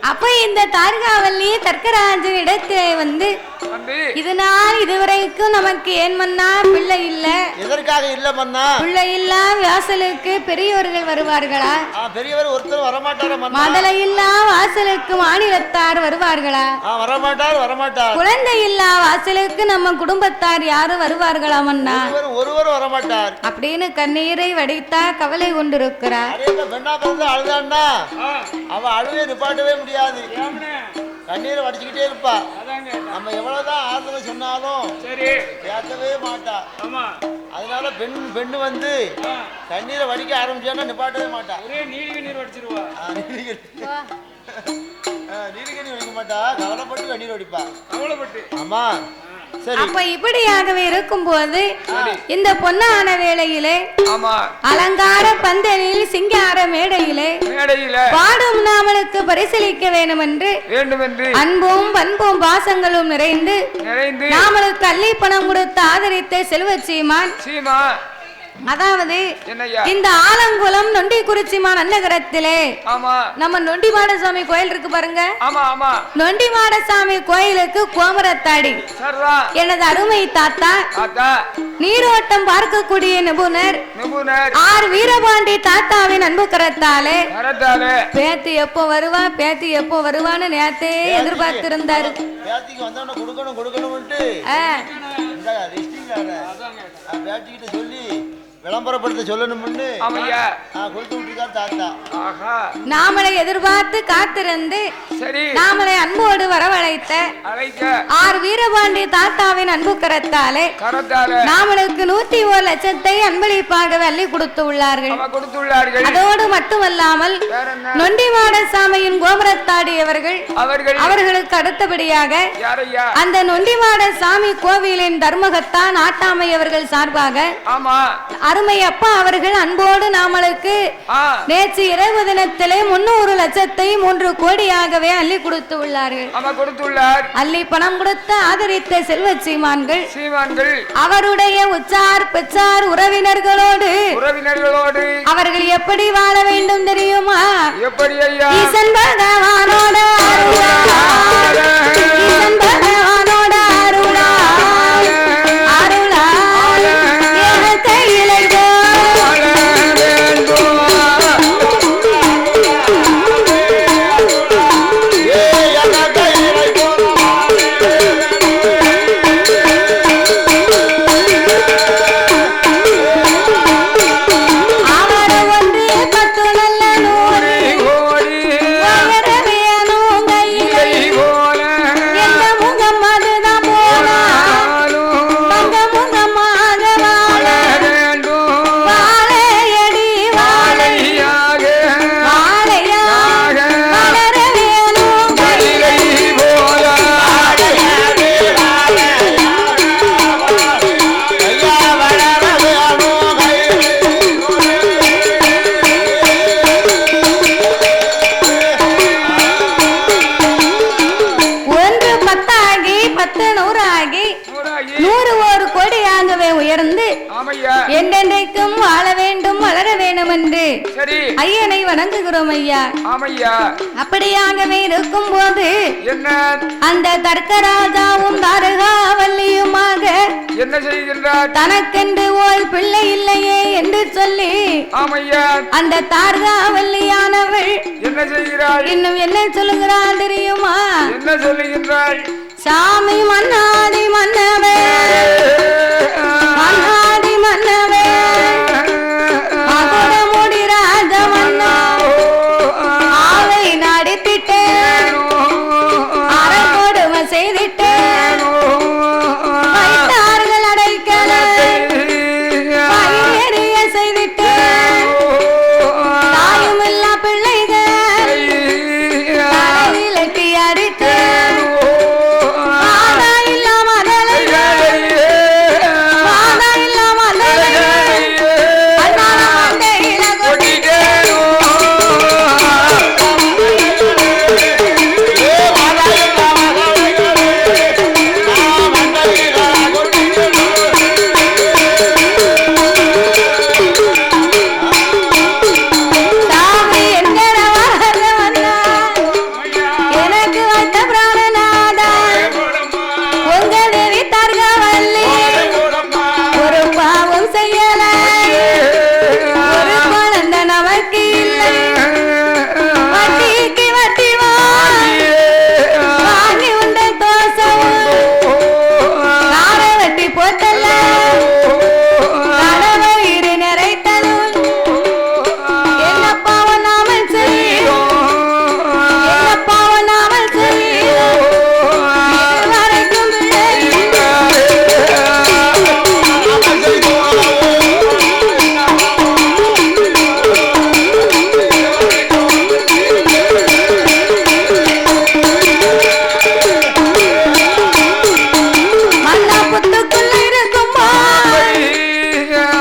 அப்ப இந்த தார்காவல்லி தர்க்கராஜன் இடத்திலே வந்து இதனால் இதுவரைக்கும் நமக்கு ஏன் மன்னா பிள்ளை இல்ல எதற்காக இல்ல மன்னா பிள்ளை இல்ல வாசலுக்கு பெரியவர்கள் வருவார்களா பெரியவர் ஒருத்தர் வரமாட்டாரா மன்னா மதலை இல்ல வாசலுக்கு மாநிலத்தார் வருவார்களா வரமாட்டார் குழந்தை இல்ல வாசலுக்கு நம்ம குடும்பத்தார் யாரும் வருவார்களா மன்னா ஒருவர் வரமாட்டார் அப்படின்னு கண்ணீரை வடித்தா கவலை கொண்டிருக்கிறார் பெண்ணா பிறந்து அழுதான்னா அவ அழுவே நிப்பாட்டவே முடியாது கண்ணீரை வடிச்சுக்கிட்டே இருப்பா நம்ம எவ்வளவுதான் ஆறுதலை சொன்னாலும் கேட்கவே மாட்டா அதனால பெண்ணு வந்து கண்ணீரை வடிக்க ஆரம்பிச்சான்னா நிப்பாட்டவே மாட்டா நீர் வடிச்சிருவா நீலகண்ணி வடிக்க மாட்டா கவலைப்பட்டு கண்ணீர் வடிப்பா ஆமா அப்ப இப்படியாகவே இருக்கும் போது இந்த பொன்னான வேளையிலே அலங்கார பந்தலில் சிங்கார மேடையிலே பாடும் நாமளுக்கு பரிசீலிக்க வேண்டும் என்று அன்பும் பண்பும் பாசங்களும் நிறைந்து நாமளுக்கு அள்ளி பணம் கொடுத்து ஆதரித்த செல்வச்சீமான் அதாவது இந்த ஆலங்குளம் நொண்டிக்குறிச்சிமான் அன்னகரத்திலே நம்ம நொண்டிமாடசாமி கோயில் இருக்கு பாருங்க நொண்டிமாடசாமி கோயிலுக்கு கோமரத்தாடி எனது அருமை தாத்தா நீரோட்டம் பார்க்கக்கூடிய நிபுணர் ஆர் வீரபாண்டி தாத்தாவின் அன்பு கரத்தாலே பேத்தி எப்போ வருவான்னு நேத்தே எதிர்பார்த்திருந்தாரு சொல்லி விளம்பரப்படுத்த சொல்லணும்னு நாமளை எதிர்பார்த்து காத்திருந்து நாமளை அன்போடு வரவழைத்த ஆர் வீரபாண்டி தாத்தாவின் அன்பு கரத்தாலே நாமளுக்கு 101 லட்சத்தை அன்பளிப்பாக அள்ளி கொடுத்து உள்ளார்கள். அதோடு மட்டுமல்லாமல் நொண்டிமாடசாமியின் கோபுரத்தாடி அவர்களுக்கு அடுத்தபடியாக அந்த நொண்டிமாடசாமி கோவிலின் தர்மகத்தான் ஆட்டாமை அவர்கள் சார்பாக அருமை அப்பா அவர்கள் அன்போடு நாமளுக்கு நேற்று இரவு தினத்திலே 300 லட்சத்தை 3 கோடியாகவே அள்ளி கொடுத்து உள்ளார்கள். அள்ளி பணம் கொடுத்து ஆதரித்த செல்வ சீமான்கள் அவருடைய உச்சார் பெற்றார் உறவினர்களோடு அவர்கள் எப்படி வாழ வேண்டும் தெரியுமா? ஈசன் பகவானோட ஐயனை வணங்குகிறோம் ஐயா. ஆமையா. அப்படியாகவே இருக்கும் போது என்ன அந்த தர்க்கராஜாவும் தாரகாவல்லியுமாக என்ன செய்கின்றார்? தனக்கென்று ஓர் பிள்ளை இல்லையே என்று சொல்லி ஆமையா அந்த தாரகாவல்லியானவள் என்ன செய்கிறாள்? இன்னும் என்ன சொல்லுகிறாள் தெரியுமா? என்ன சொல்லுகின்றாள்? சாமி மன்னாதி மன்னவே மன்னாதி மன்னவே மகுடமுடி ராஜ மன்னா ஆவை நடித்திட்டேன் அறக்கொடுமை செய்திட்டேன் வைத்தார்கள் அடைக்கல வயிறெறிய செய்திட்டேன் தாயும் இல்லா பிள்ளைகள் தலையிலட்டி அடித்தேன் மாதா இல்லா மதலைகள் மாதா இல்லா மதலைகள் அண்ணான மண்டையில கொட்டிட்டேன் சாமி எங்கட வர வந்தா எனக்கு வைத்த பிராணநாதா உங்க தேவி தர்கவல்லி ஒரு பாவம் செய்யல ஒரு குழந்தை நமக்கு இல்லை வட்டிக்கு வட்டி வாங்கி உண்ட தோசவும் கார வட்டி போட்டல்ல கடவயிறு நிறைத்ததும் என்ன பாவம் நாமல் செய்யும் என்ன பாவம் நாமல் செய்யும் இதுவரைக்கும் மன்னா புத்துக்குள்ள இருக்கும்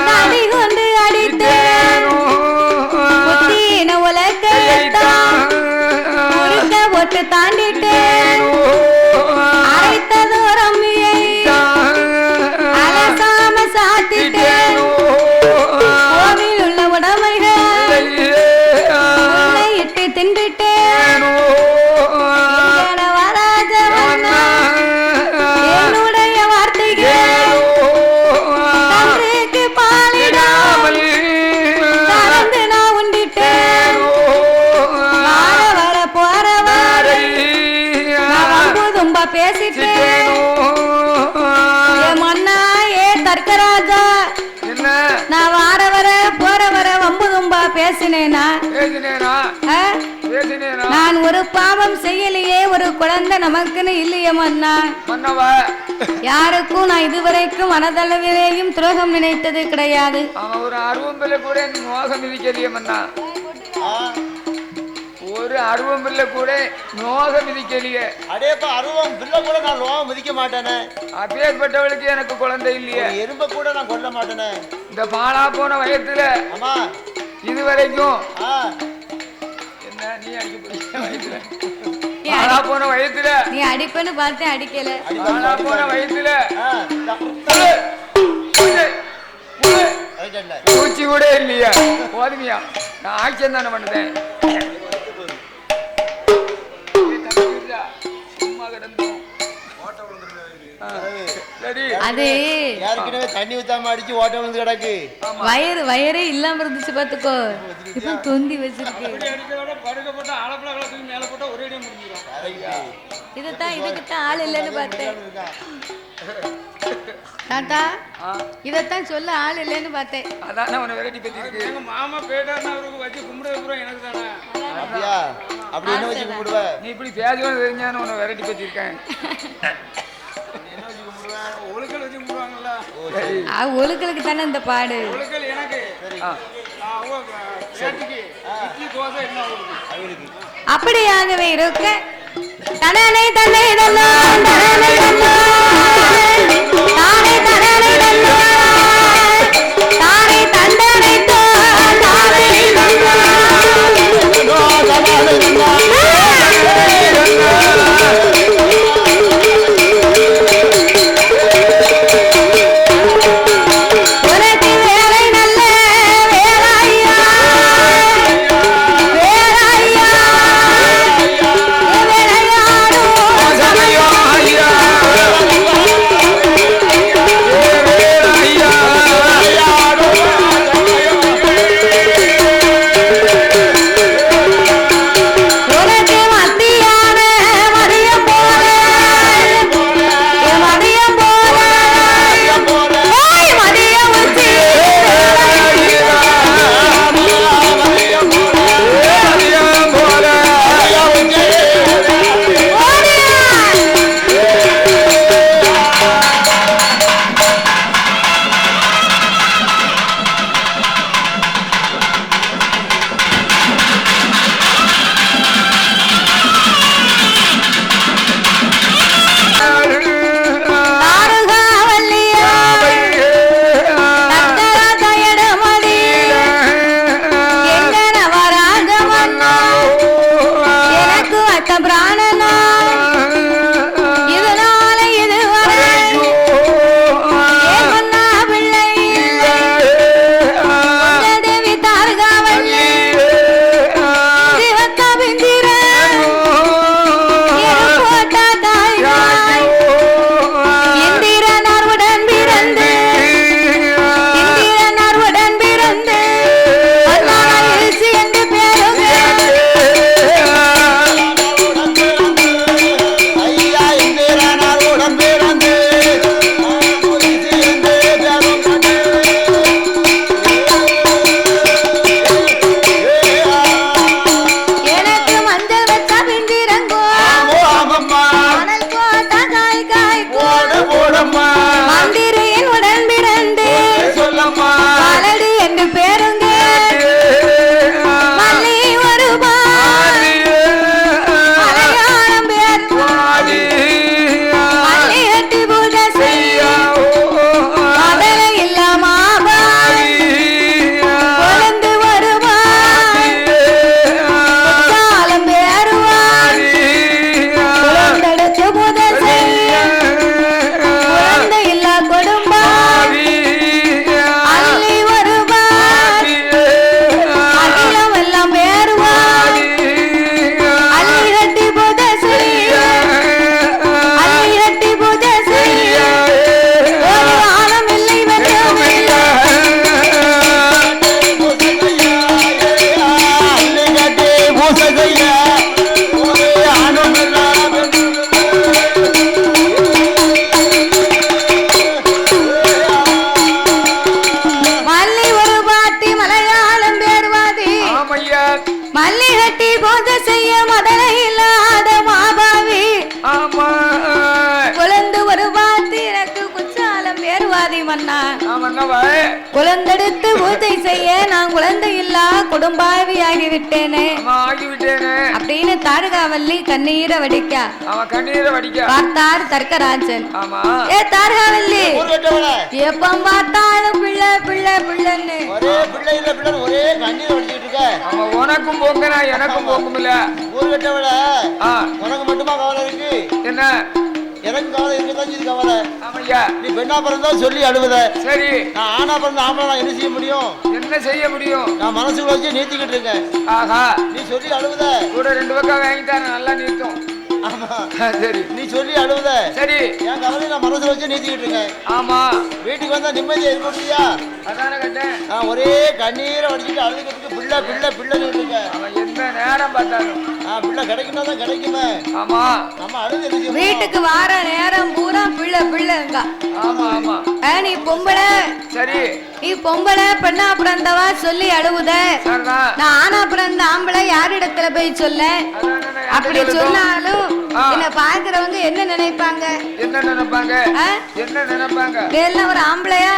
நடி கொண்டு அடித்தேன் புத்தீன உலகத்தான் குறுக்க போட்டு தாண்டிட்டேன் அரைத்த தூரம்மியை அலசாம சாத்திட்டேன் கோவில் உள்ள உடமைகள் உள்ளே இட்டு தின்றுட்டேன் எங்கட வராஜ மன்னா என்னுடைய வார்த்தைகள் தந்தைக்கு பாலிடாமல் கலந்து நான் உண்டிட்டேன் வார வர போறவர் நான் வம்புதும்பா பேசிட்டேன் ஏ மன்னா ஏ தர்க்கராஜா என்ன நான் வார வர போற வர வம்புதும்பா பேசினேனா? பேசினேனா? ஆ? பேசினேனா? நான் ஒரு பாவம் செய்யலையே, ஒரு குழந்தை நமக்குன்னு இல்லையே மன்னா. மன்னவா யாருக்கும் நான் இதுவரைக்கும் மனதளவிலேயும் துரோகம் நினைத்தது கிடையாது. அவன் ஒரு அருவம் பிள்ளை கூட மோகம் மிதிக்கலையே மன்னா. ஒரு அருவம் பிள்ளை கூட நோகம் மிதிக்கலையே. அடேப்பா அருவம் பிள்ளை கூட நான் லோகம் மிதிக்க மாட்டேனே. அப்பேற்பட்டவளுக்கு எனக்கு குழந்தை இல்லையே. எறும்ப கூட நான் கொல்ல மாட்டேனே. இந்த பாலா போன வயத்துல ஆமா இதுவரைக்கும் என்ன நீ அடிக்க போறீங்க வயத்துல? பாலா போன வயத்துல நீ அடிப்பேன்னு பார்த்தேன், அடிக்கல. பாலா போன வயத்துல பூச்சி கூட இல்லையா? போதுமையா? நான் ஆக்ஷன் தானே பண்ணுறேன். சும்மா கிடந்தோம். அது யாருக்கிட்டவே தண்ணி ஊத்தாம அடிச்சு ஓட்ட விழுந்து கிடக்கு. வயரே இல்லாம இருந்துச்சு பாத்துக்கோ. இப்ப தொந்தி வச்சிருக்கு. இதுக்குத்தான் ஆள் இல்லைன்னு பார்த்தேன். தாத்தா இதத்தான் சொல்ல ஆள் இல்லைன்னு பார்த்தேன். அதான் உன்னை வெரைட்டி பத்தி இருக்கு. எங்க மாமா பேட்டாருன்னா அவருக்கு வச்சு கும்பிடுற எனக்கு தானே. அப்படியா? அப்படி என்ன வச்சு கும்பிடுவ? நீ இப்படி பேசுவோம் தெரிஞ்சானு உன்னை வெரைட்டி பத்தி இருக்கேன். ஒழுக்கல் வச்சு கும்பிடுவாங்கல்ல. ஒழுக்கலுக்கு தானே இந்த பாடு. ஒழுக்கல் எனக்கு இட்லி தோசை என்ன அவருக்கு. அப்படியாகவே இருக்க தனனை தன்னை தன்னான் தனனை தன்னான் தானே தனனை தன்னான் தானே தந்தனை தான் தானே உனக்கு வேலை நல்ல வேலையா மன்னவா குழந்தெடுத்து பூஜை செய்ய நான் குழந்தை இல்லா குடும்பாவி ஆகிவிட்டேனே அப்படின்னு தாரகாவல்லி கண்ணீரை வடிக்க அவன் கண்ணீரை வடிக்க பார்த்தார் தர்க்கராஜன். ஆமா ஏ தாரகாவல்லி எப்ப பார்த்தாலும் பிள்ளை பிள்ளை பிள்ளைன்னு ஒரே பிள்ளை இல்ல பிள்ளை ஒரே கண்ணீரை வடிச்சிட்டு இருக்க. அவன் உனக்கும் போங்கனா எனக்கும் போகும்ல. ஊர் கட்டவள உனக்கு மட்டுமா கவலை இருக்கு? என்ன எனக்கு கவலை இருக்குதான் இது கவலை. ஆமையா நீ பெண்ணா பிறந்தா சொல்லி அழுவுத. சரி நான் ஆனா பிறந்த ஆம்பளை நான் என்ன செய்ய முடியும்? என்ன செய்ய முடியும்? நான் மனசுக்குள்ள வச்சு நீத்திக்கிட்டு இருக்கேன். ஆஹா நீ சொல்லி அழுவுத. கூட 2 பக்கம் வாங்கிட்டா நல்லா நீக்கும். ஆமா சரி நீ சொல்லி அழுவுத. சரி என் கவலை நான் மனசுல வச்சு நீத்திக்கிட்டு இருக்கேன். ஆமா வீட்டுக்கு வந்தா நிம்மதியா இருக்க முடியா? அதானே கேட்டேன். நான் ஒரே கண்ணீரை வடிச்சிட்டு அழுதுகிட்டு பிள்ளை பிள்ளை பிள்ளைன்னு இருக்கேன். அவன் என்ன நேரம் பார்த்தாலும் பிள்ளை கிடைக்கணும் தான் கிடைக்குமே. ஆமா நம்ம அழுது வீட்டுக்கு வார நேரம் பூரா பிள்ளை பிள்ளைங்க. ஆமா ஆமா நீ பொம்பளை. சரி நீ பொம்பளை பெண்ணா பிறந்தவா சொல்லி அழுவுத. நான் ஆனா பிறந்த ஆம்பளை யாரிடத்துல போய் சொல்ல? அப்படி சொன்னாலும் என்ன பாக்குறவங்க என்ன நினைப்பாங்க? என்ன நினைப்பாங்க? என்ன நினைப்பாங்க? எல்லாம் ஒரு ஆம்பளையா?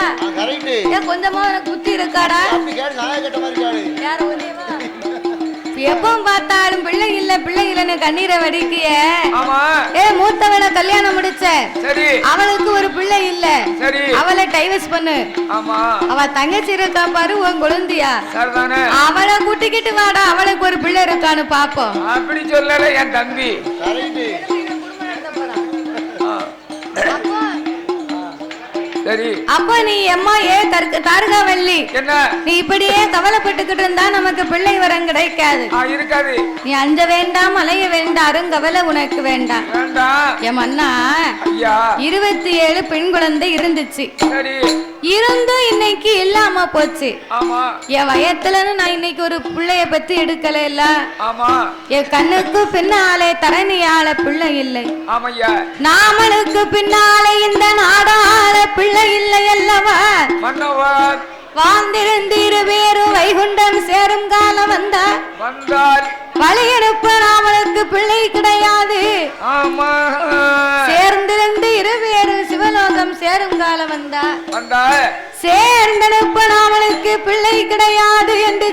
கொஞ்சமா எனக்கு புத்தி இருக்காடா? யாரு எப்பவும் பார்த்தாலும் பிள்ளை இல்ல பிள்ளை இல்லன்னு கண்ணீரை வடிக்கிய. மூத்தவனை கல்யாணம் முடிச்ச. அவளுக்கு ஒரு பிள்ளை இல்ல. அவளை டைவர்ஸ் பண்ணு. அவ தங்கச்சி இருக்கா பாரு உன் குழந்தையா? அவளை கூட்டிக்கிட்டு வாடா அவளுக்கு ஒரு பிள்ளை இருக்கான்னு பாப்போம். அப்படி சொல்லல என் தம்பி. அப்ப நீ அம்மா தாரகாவல்லி என்ன நீ இப்படியே கவலைப்பட்டுக்கிட்டு இருந்தா நமக்கு பிள்ளை வரம் கிடைக்காது. நீ அஞ்ச வேண்டாம் அலைய வேண்டாம் கவலை உனக்கு வேண்டாம். என் அண்ணா 27 பெண் குழந்தை இருந்துச்சு. இருந்தும் இன்னைக்கு இல்லாம போச்சு. என் வயத்துலன்னு நான் இன்னைக்கு ஒரு பிள்ளைய பத்தி எடுக்கல இல்ல. என் கண்ணுக்கு பின்னாலே தரணியால பிள்ளை இல்லை. நாமளுக்கு பின்னாலே இந்த நாடால பிள்ளை இல்லை அல்லவா? வாழ்ந்திருந்திரு வேறும் வைகுண்டம் சேரும் காலம் வந்தால் வழியெடுப்ப நாமளுக்கு பிள்ளை கிடையாது. சேர்ந்திருந்து இருவேறு சிவலோகம் சேரும் காலம் வந்தால் சேர்ந்தெடுப்ப நாமளுக்கு பிள்ளை கிடையாது என்று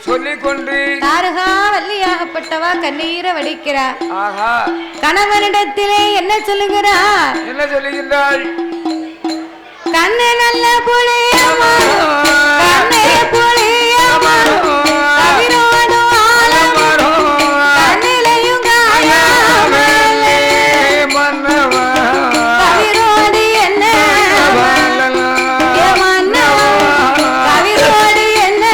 சொல்லிக்கொண்டு தாரகாவல்லியாகப்பட்டவா கண்ணீரை வடிக்கிறார். கணவனிடத்திலே என்ன சொல்லுகிறார்? என்ன சொல்லுகின்றாள்? கண்ணு நல்ல புளியமா கண்ணே புளியமா கவிரோடும் ஆலமரம் கண்ணிலையும் காயாமலே மன்னவா கவிரோடி என்ன மன்னவா கவிரோடி என்ன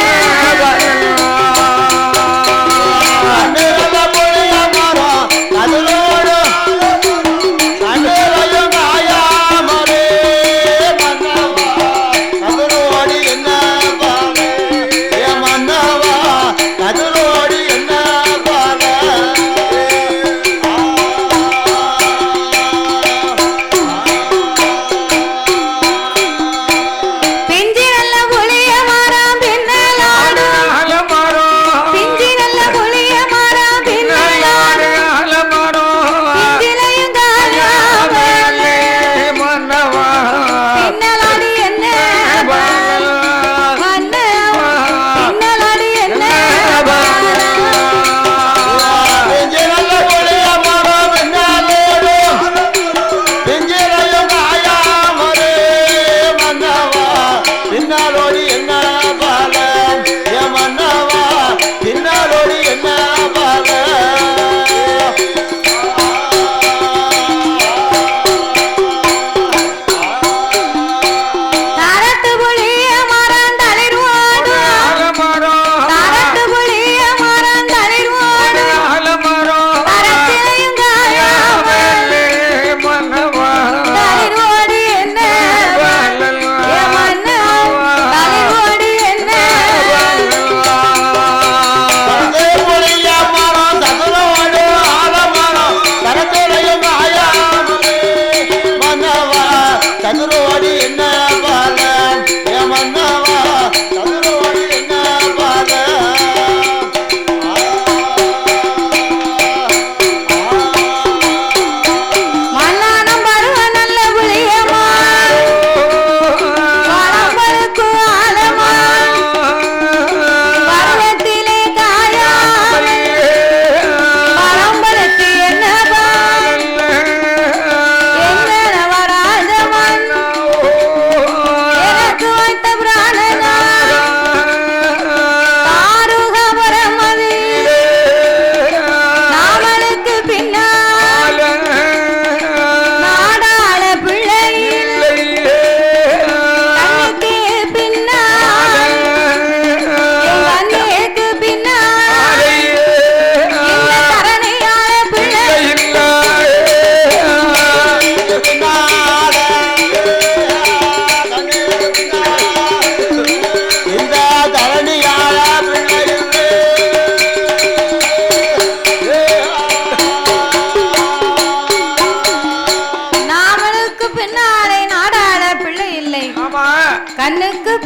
என்ன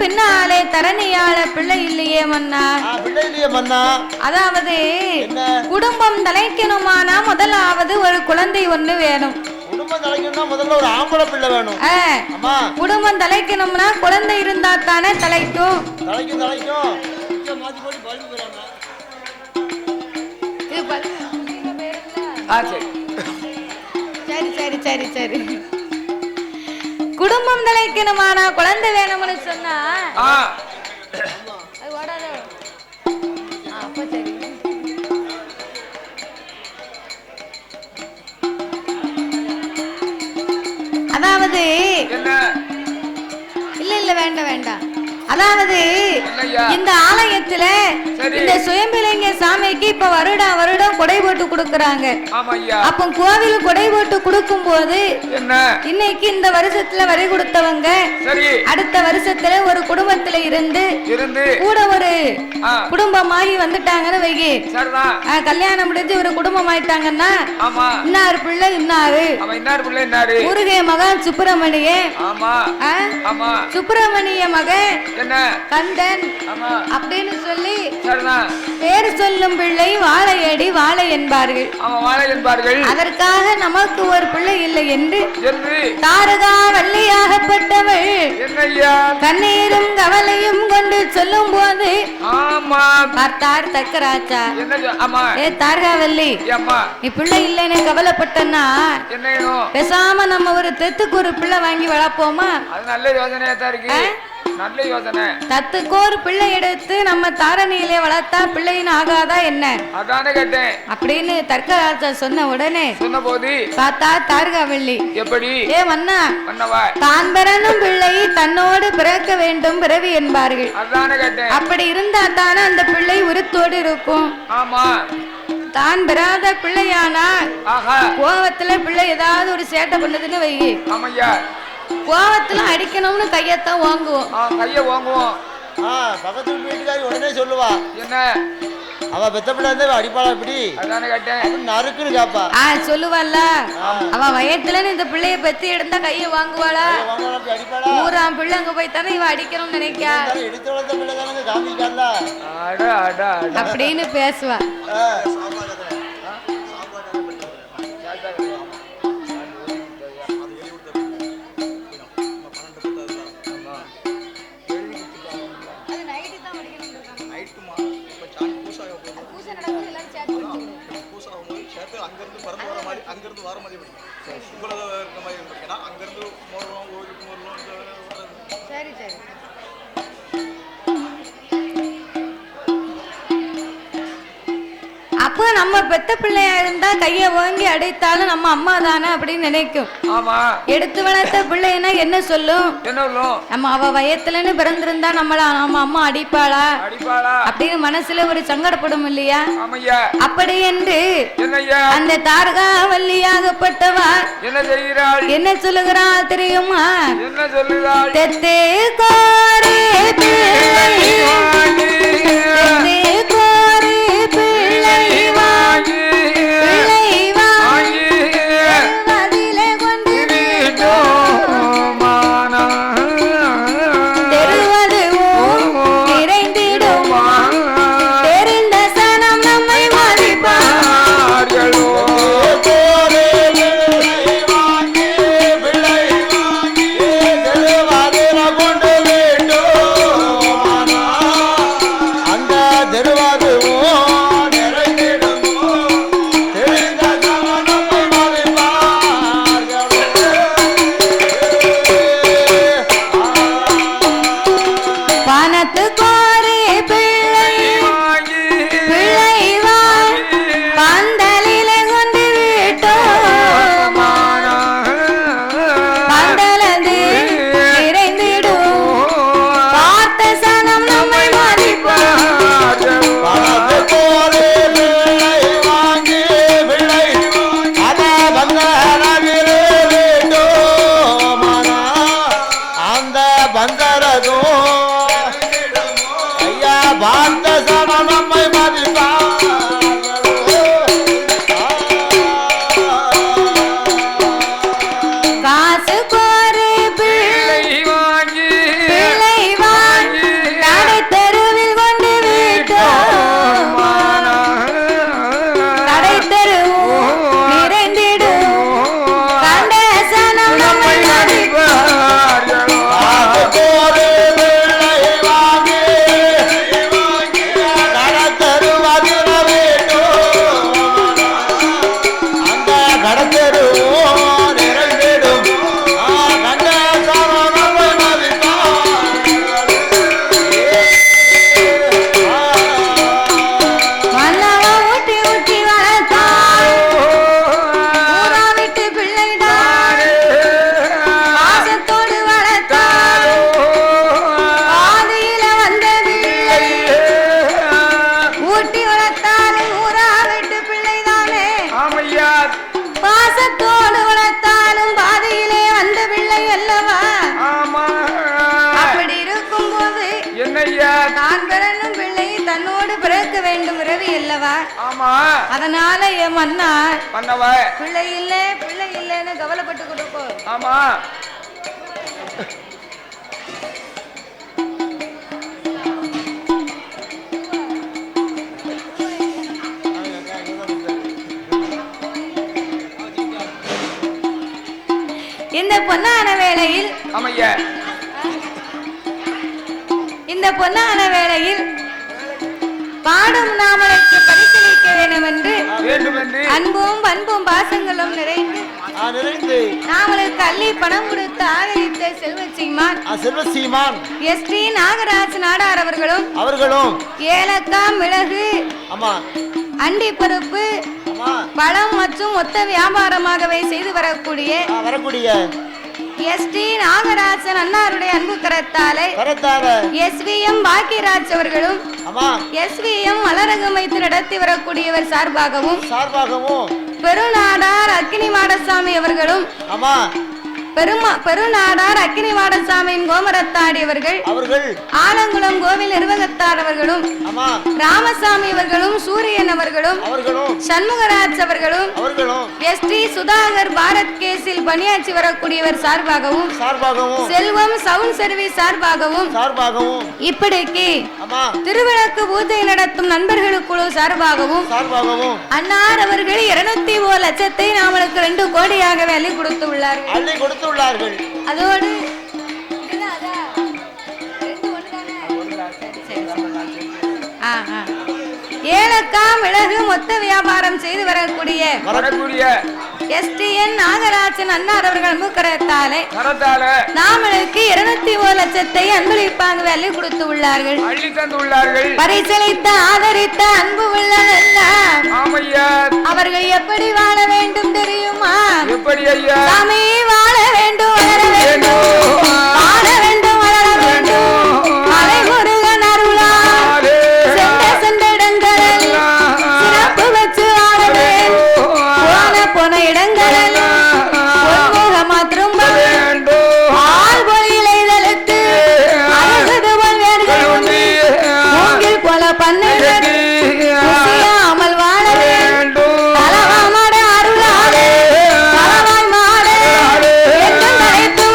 பின்னாலே தரணியால பிள்ளை இல்லையே மன்னா. பிள்ளை இல்லையே மன்னா. அதாவது குடும்பம் தலைக்கணுமானா முதலாவது ஒரு குழந்தை ஒண்ணு வேணும். குடும்பம் தலைக்கணும்னா முதல்ல ஒரு ஆம்பளை பிள்ளை வேணும். குடும்பம் தலைக்கணும்னா குழந்தை இருந்தா தானே தலைக்கும். தலைக்கும் தலைக்கும். சரி சரி சரி சரி. குடும்பம் தலைக்கணுமானா குழந்தை வேணும்னு சொன்னா அப்ப சரி. அதாவது இல்ல இல்ல வேண்டாம் வேண்டாம். அதாவது இந்த ஆலயத்துல இந்த சுயம்பிலிங்க சாமிக்கு இப்ப வருடம் கொடை போட்டு கொடுக்கறாங்க. அப்ப கோவில் கொடை போட்டு கொடுக்கும் போது இன்னைக்கு இந்த வருஷத்துல வரி கொடுத்தவங்க அடுத்த வருஷத்துல ஒரு குடும்பத்துல இருந்து கூட ஒரு குடும்பமாகி வந்துட்டாங்கன்னு வைகி, கல்யாணம் முடிஞ்சு ஒரு குடும்பம் ஆயிட்டாங்கன்னா இன்னாரு பிள்ளை இன்னாரு முருகே மகன் சுப்பிரமணிய மகன் கந்தன் அப்படின்னு சொல்லி பேர் சொல்லும் பிள்ளை வாழையடி வாழை என்பார்கள். அதற்காக நமக்கு ஒரு பிள்ளை இல்லை என்று தாரகா வள்ளியாகப்பட்டவள் கண்ணீரும் கவலையும் கொண்டு சொல்லும் போது பார்த்தார் தக்கராச்சா, ஏ தாரகாவல்லி நீ பிள்ளை இல்லைன்னு கவலைப்பட்டனா பேசாம நம்ம ஒரு தெத்துக்கு ஒரு பிள்ளை வாங்கி வளர்ப்போமா? நல்ல யோசனையா தான் இருக்கு. நல்ல யோசனை. தத்துக்கு ஒரு பிள்ளை எடுத்து நம்ம தாரணியிலே வளர்த்தா பிள்ளைன்னு ஆகாதா என்ன? அதானே கேட்டேன் அப்படின்னு தர்க்கராஜா சொன்ன உடனே சொன்ன போது பார்த்தா தாரகாவல்லி எப்படி ஏ மன்னா தான் பிறனும் பிள்ளை தன்னோடு பிறக்க வேண்டும் பிறவி என்பார்கள். அதானே கேட்டேன். அப்படி இருந்தா தானே அந்த பிள்ளை உருத்தோடு இருக்கும். ஆமா. தான் பெறாத பிள்ளையானா கோவத்துல பிள்ளை ஏதாவது ஒரு சேட்டை பண்ணதுன்னு வைகி, கோவத்துல அடிக்கணும்னு கையத்தான் வாங்குவோம். கைய வாங்குவோம். பக்கத்து வீட்டுக்காரி உடனே சொல்லுவா, என்ன அவ பெத்த பிள்ளை இருந்தா அடிப்பாளா இப்படி? அதானே கேட்டேன். நறுக்குன்னு கேப்பா. சொல்லுவாள்ல, அவ வயத்துல இந்த பிள்ளைய பெத்து எடுத்தா கைய வாங்குவாளா? ஊராம் பிள்ளை அங்க போய் தானே இவ அடிக்கணும்னு நினைக்கா. எடுத்து வளர்த்த பிள்ளை தானே காமிக்கால அப்படின்னு பேசுவா. அங்கிருந்து வர மாதிரி இவ்வளவு இருக்க மாதிரி படிக்கணும். அங்கிருந்து மோர்றோம் ஓடிட்டு மோர்றோம். சரி சரி. அப்ப நம்ம பெத்த பிள்ளையா இருந்தா கைய வாங்கி அடைத்தாலும் நம்ம அம்மா தானே அப்படின்னு நினைக்கும். எடுத்து வளர்த்த பிள்ளைன்னா என்ன சொல்லும்? நம்ம அவ வயத்துலன்னு பிறந்திருந்தா நம்ம அம்மா அடிப்பாளா அப்படின்னு மனசுல ஒரு சங்கடப்படும் இல்லையா? அப்படி என்று அந்த தாரகாவல்லியாகப்பட்டவா என்ன சொல்லுகிறாள் தெரியுமா? தெத்தே கோரே அல்லவா? ஆமா. அதனால என் மன்னா பண்ணவ பிள்ளை இல்லைன்னு கவலைப்பட்டு கொடுப்போ. ஆமா. இந்த பொன்னான வேளையில் பாடும் நாமளுக்கு பரிசீலிக்க வேண்டும் என்று அன்பும் பண்பும் பாசங்களும் நிறைந்து நாமளுக்கு அள்ளி பணம் கொடுத்து ஆதரித்த செல்வசீமான் எஸ்டி நாகராஜ் நாடார் அவர்களும் ஏலக்காய் மிளகு அண்டி பருப்பு பழம் மற்றும் மொத்த வியாபாரமாகவே செய்து வரக்கூடிய எஸ்டி நாகராஜன் அண்ணாருடைய அன்பு கரத்தாலே எஸ்விஎம் பாக்கியராஜ் அவர்களும் எஸ்விஎம் மலரகம் வைத்து நடத்தி வரக்கூடியவர் சார்பாகவும் பெருநாடார் அக்கினி மாடசாமி அவர்களும் பெருநாடார் அக்கினி மாடசாமியின் கோமரத்தாடி அவர்கள் ஆலங்குளம் கோவில் நிர்வாகத்தார் அவர்களும் ராமசாமி அவர்களும் சூரியன் அவர்களும் சண்முகராஜ் அவர்களும் எஸ்டி சுதாகர் பாரத் கேஸில் பணியாற்றி வரக்கூடியவர் சார்பாகவும் செல்வம் சவுண்ட் சர்வீஸ் சார்பாகவும் இப்படிக்கு திருவிளக்கு பூஜை நடத்தும் நண்பர்கள் குழு சார்பாகவும் அன்னார் அவர்கள் 201 லட்சத்தை நாமளுக்கு 2 கோடியாக அள்ளி கொடுத்து உள்ளார்கள். அதோடு ஏலக்காய் மிளகு மொத்த வியாபாரம் செய்து வரக்கூடிய எஸ்டிஎன் நாகராஜன் அண்ணார் அவர்கள் அன்புக்கரத்தாலே நாமளுக்கு 201 லட்சத்தை அன்பளிப்பாக அள்ளி கொடுத்து உள்ளார்கள். பரிசளித்த ஆதரித்த அன்பு உள்ளதெல்லாம் அவர்கள் எப்படி வாழ வேண்டும் தெரியுமா? சாமி வாழ வேண்டும் வளர வேண்டும் வாழ வேண்டும் வளர வேண்டும் மலை முருகன் அருளால் சென்ற இடங்களில் சிறப்பு வச்சு வாழ வேண்டும் போன இடங்களில் பொன்முகமா திரும்ப ஆள் பொழியிலை தழுத்து அழகுது பொன்வேர்கள் மூங்கில் போல பண்ணைகள் குசியாமல் வாழ வேண்டும் தலவா மாட அருளாலே தலவாய் மாட என்று நினைத்து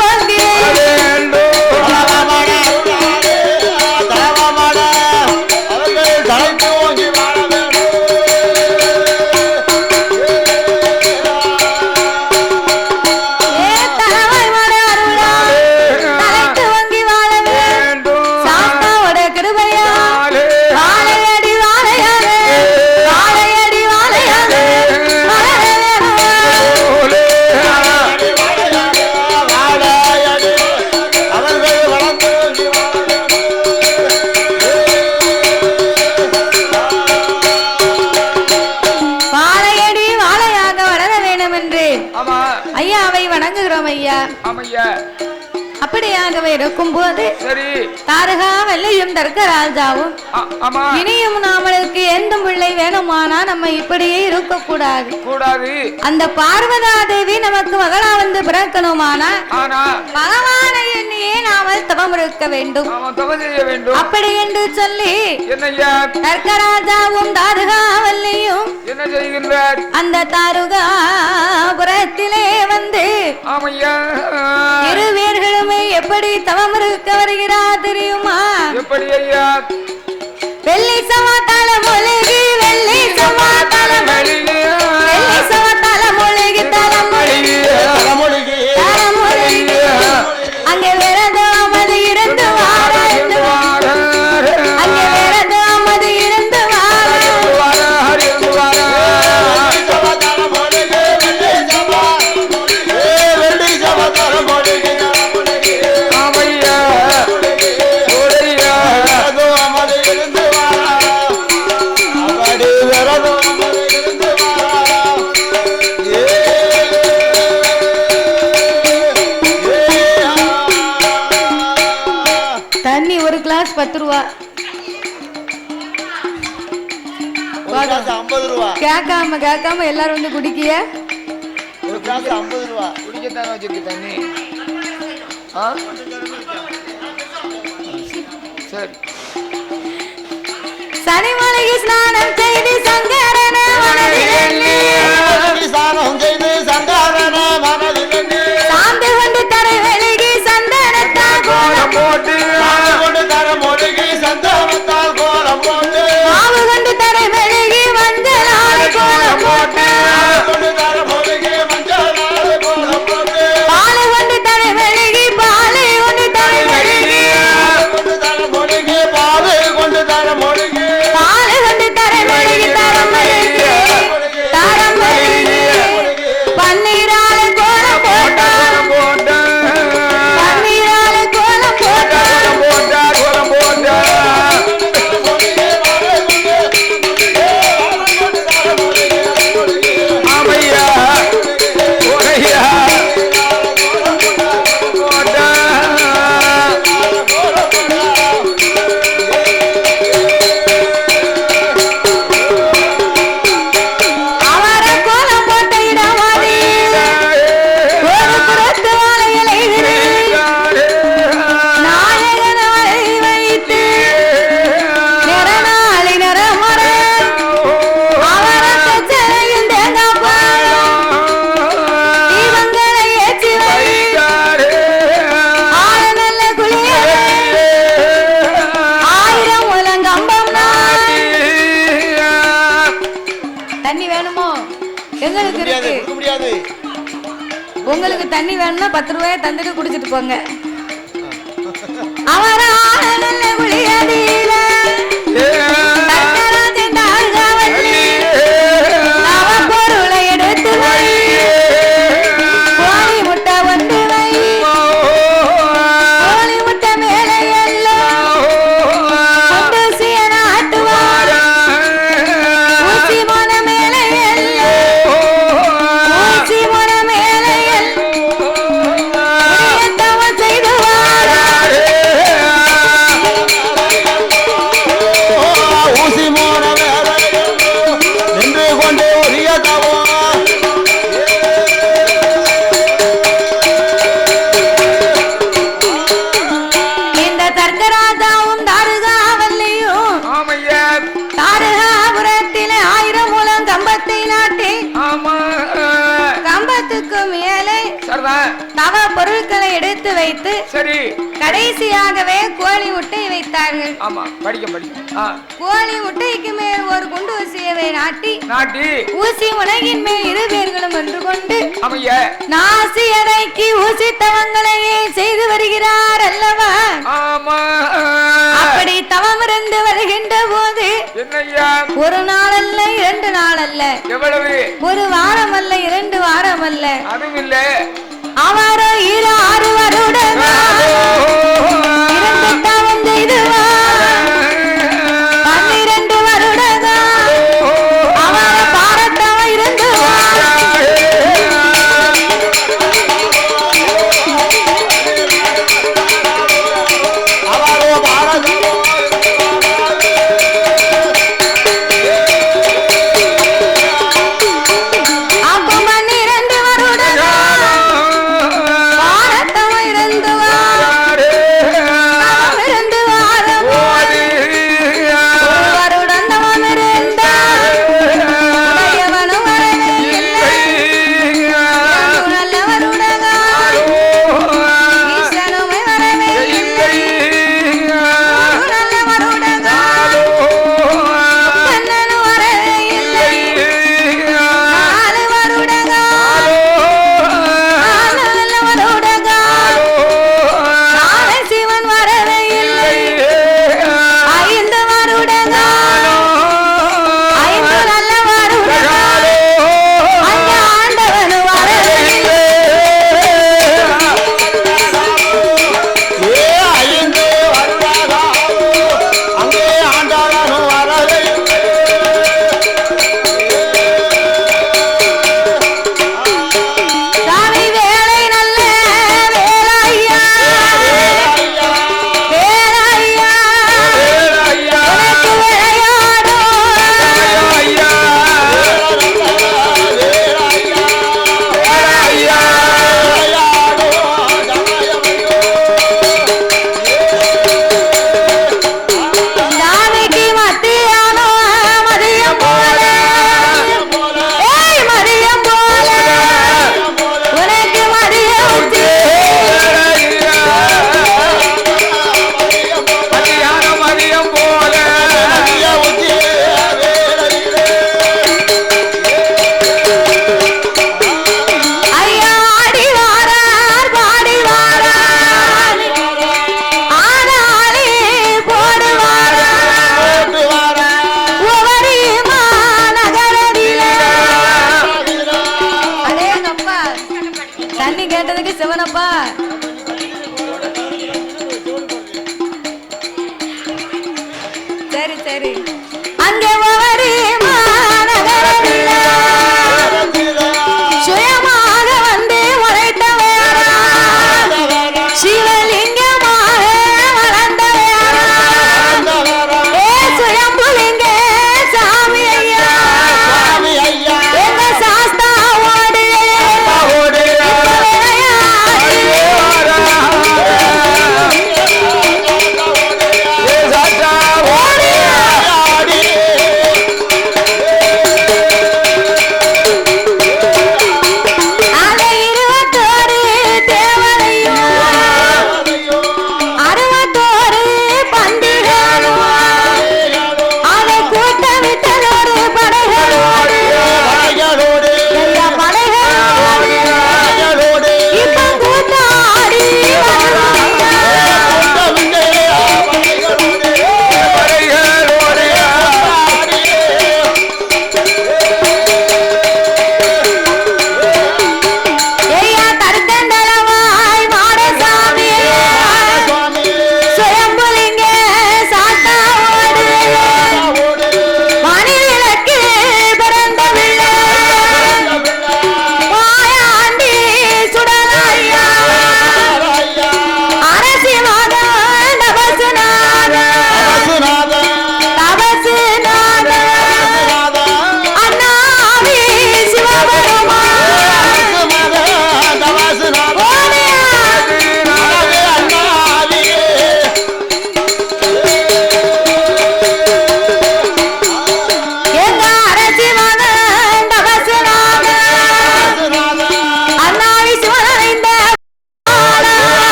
அப்படியாகவே இருக்கும் போது தாரகா வெள்ளையும் தர்க்கராஜாவும் இனியும் நாமளுக்கு எந்த பிள்ளை வேணுமானா நம்ம இப்படியே இருக்க கூடாது. அந்த பார்வதா தேவி நமக்கு மகளா வந்து பிறக்கணுமானா பகவானை எண்ணியே நாம தவம் இருக்க வேண்டும். அப்படி என்று சொல்லி தர்க்கராஜாவும் தாரகா வல்லியும் என்ன செய்கின்றார்? அந்த தாருகாபுரத்திலே வந்து இருவேர்களுமே எப்படி தவம் இருக்க வருகிறார் தெரியுமா? எப்படி ஐயா? வெள்ளி சமாத்தால மொழிகி வெள்ளி சமாத்தால மொழிகி வெள்ளி சமாத்தால மொழிகி தலமொழிகி தலமொழிகி அங்கே விரதம் அமது இருந்து வார அங்கே விரதம் அமது இருந்து தண்ணி ஒரு கிளாஸ் 10 ரூபா, 50 ரூபா. கேட்காம எல்லாரும் வந்து குடிக்கிய ஒரு கிளாஸ் 50 ரூபா. குடிக்கத்தானே வச்சிருக்கு தண்ணி. சரி சனிமலைக்கு ஸ்நானம் செய்து சங்கரன மனதிலே ஸ்நானம் செய்து சங்கரன மனதிலே சாந்து கொண்டு தரை வெளுகி சந்தனத்தால் கோலம் போட்டு கொண்டு தர மொழிகி சந்தனத்தால் கோலம் போட்டு மாவு கொண்டு தரை வெளுகி மஞ்சளால் கோலம் போட்டு கொண்டு தர மொழிகி மஞ்சளால் கோலம் போட்டு பாலை கொண்டு தரை வெளுகி பாலை கொண்டு தரை வெளுகி கொண்டு தர மொழிகி பாலை கொண்டு தர மொழிகி பாலை கொண்டு தரை வெளுகி தரம் வெளுகி தரம் வெளுகி பன்னீரால கோலம் போட்டார் பன்னீரால கோலம் போட்டார் அவர கோலம் போட்ட இடமாதி ஒரு புறத்து வாழைகளை நாயகனாரை வைத்து நிறநாளி நிறமர அவர கச்சலையும் தேங்காய் தீபங்களை ஏற்றி வை ஆழ நல்ல குளிய ஆயிரம் உலங்கம்பம் தண்ணி வேணுமோ எங்களுக்கு முடியாது இருக்கு கொடுக்க முடியாது உங்களுக்கு தண்ணி வேணும்னா 10 ரூபாயை தந்துட்டு குடிச்சிட்டு போங்க அவர ஆழ நல்ல குளியதீல தங்கராஜன் தாழ்காவல்லி அவ பொருளை எடுத்து வை கோழி முட்டை ஒன்று வை கோழி முட்டை மேலே எல்லாம் குண்டூசிய நாட்டுவார் ஊசி மோன மேலே எல்லாம் ஊசி மோன மேலே எல்லாம் தவம் செய்து வாரா ஊசி மோன நின்று கொண்டு உரிய தவம் இந்த தர்க்கராஜாவும் தாருகாவல்லியும் ஆமையா தாரகாபுரத்திலே 1000 மூலம் கம்பத்தை நாட்டி ஆமா கம்பத்துக்கு மேலே சரிதான் தவ பொருட்களை எடுத்து வைத்து சரி கடைசியாகவே கோழி முட்டை வைத்தார்கள் ஆமா படிக்க கோழி முட்டைக்கு மேல் ஒரு குண்டு ஊசியவை நாட்டி நாட்டி ஊசி உலகின் மேல் 2 பேர்களும் ஒன்று கொண்டு ஆமையா நாசி அடைக்கி ஊசி தவங்களையே செய்து வருகிறார் அல்லவா ஆமா அப்படி தவம் இருந்து வருகின்ற போது என்னய்யா ஒரு நாள் அல்ல 2 நாள் அல்ல எவ்வளவு ஒரு வாரம் அல்ல 2 வாரம் அல்ல அதுவும் இல்ல அவரோ 6 வருடம் 2 தவம் செய்துவார் 12 வருடம் அவர பாரத்தவம் இருந்துவார் அவரோ பாரத அப்ப 12 வருடம் கேட்டதுக்கு சிவனப்பா. சரி சரி. அங்கே ஒவ்வொரு மாநகரத்தில சுயமாக வந்து உழைத்தவரா, சிவலிங்கமாக வளர்ந்தவரா, சுயம்புலிங்க சாமி ஐயா, எங்க சாஸ்தாவோடு விளையாடி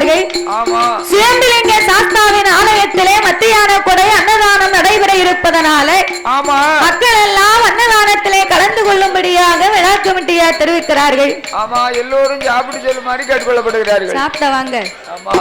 தெரிவிக்கிறார்கள். ஆமா. சுயம்பிலிங்க சாஸ்தாவின் ஆலயத்திலே மத்தியான கொடை அன்னதானம் நடைபெற இருப்பதனால ஆமா மக்கள் எல்லாம் அன்னதானத்திலே கலந்து கொள்ளும்படியாக விழா கமிட்டியார் தெரிவிக்கிறார்கள். ஆமா எல்லோரும் சாப்பிட்டு சொல்லுமாறு கேட்டுக்கொள்ளப்படுகிறார்கள். சாப்பிட்ட வாங்க. ஆமா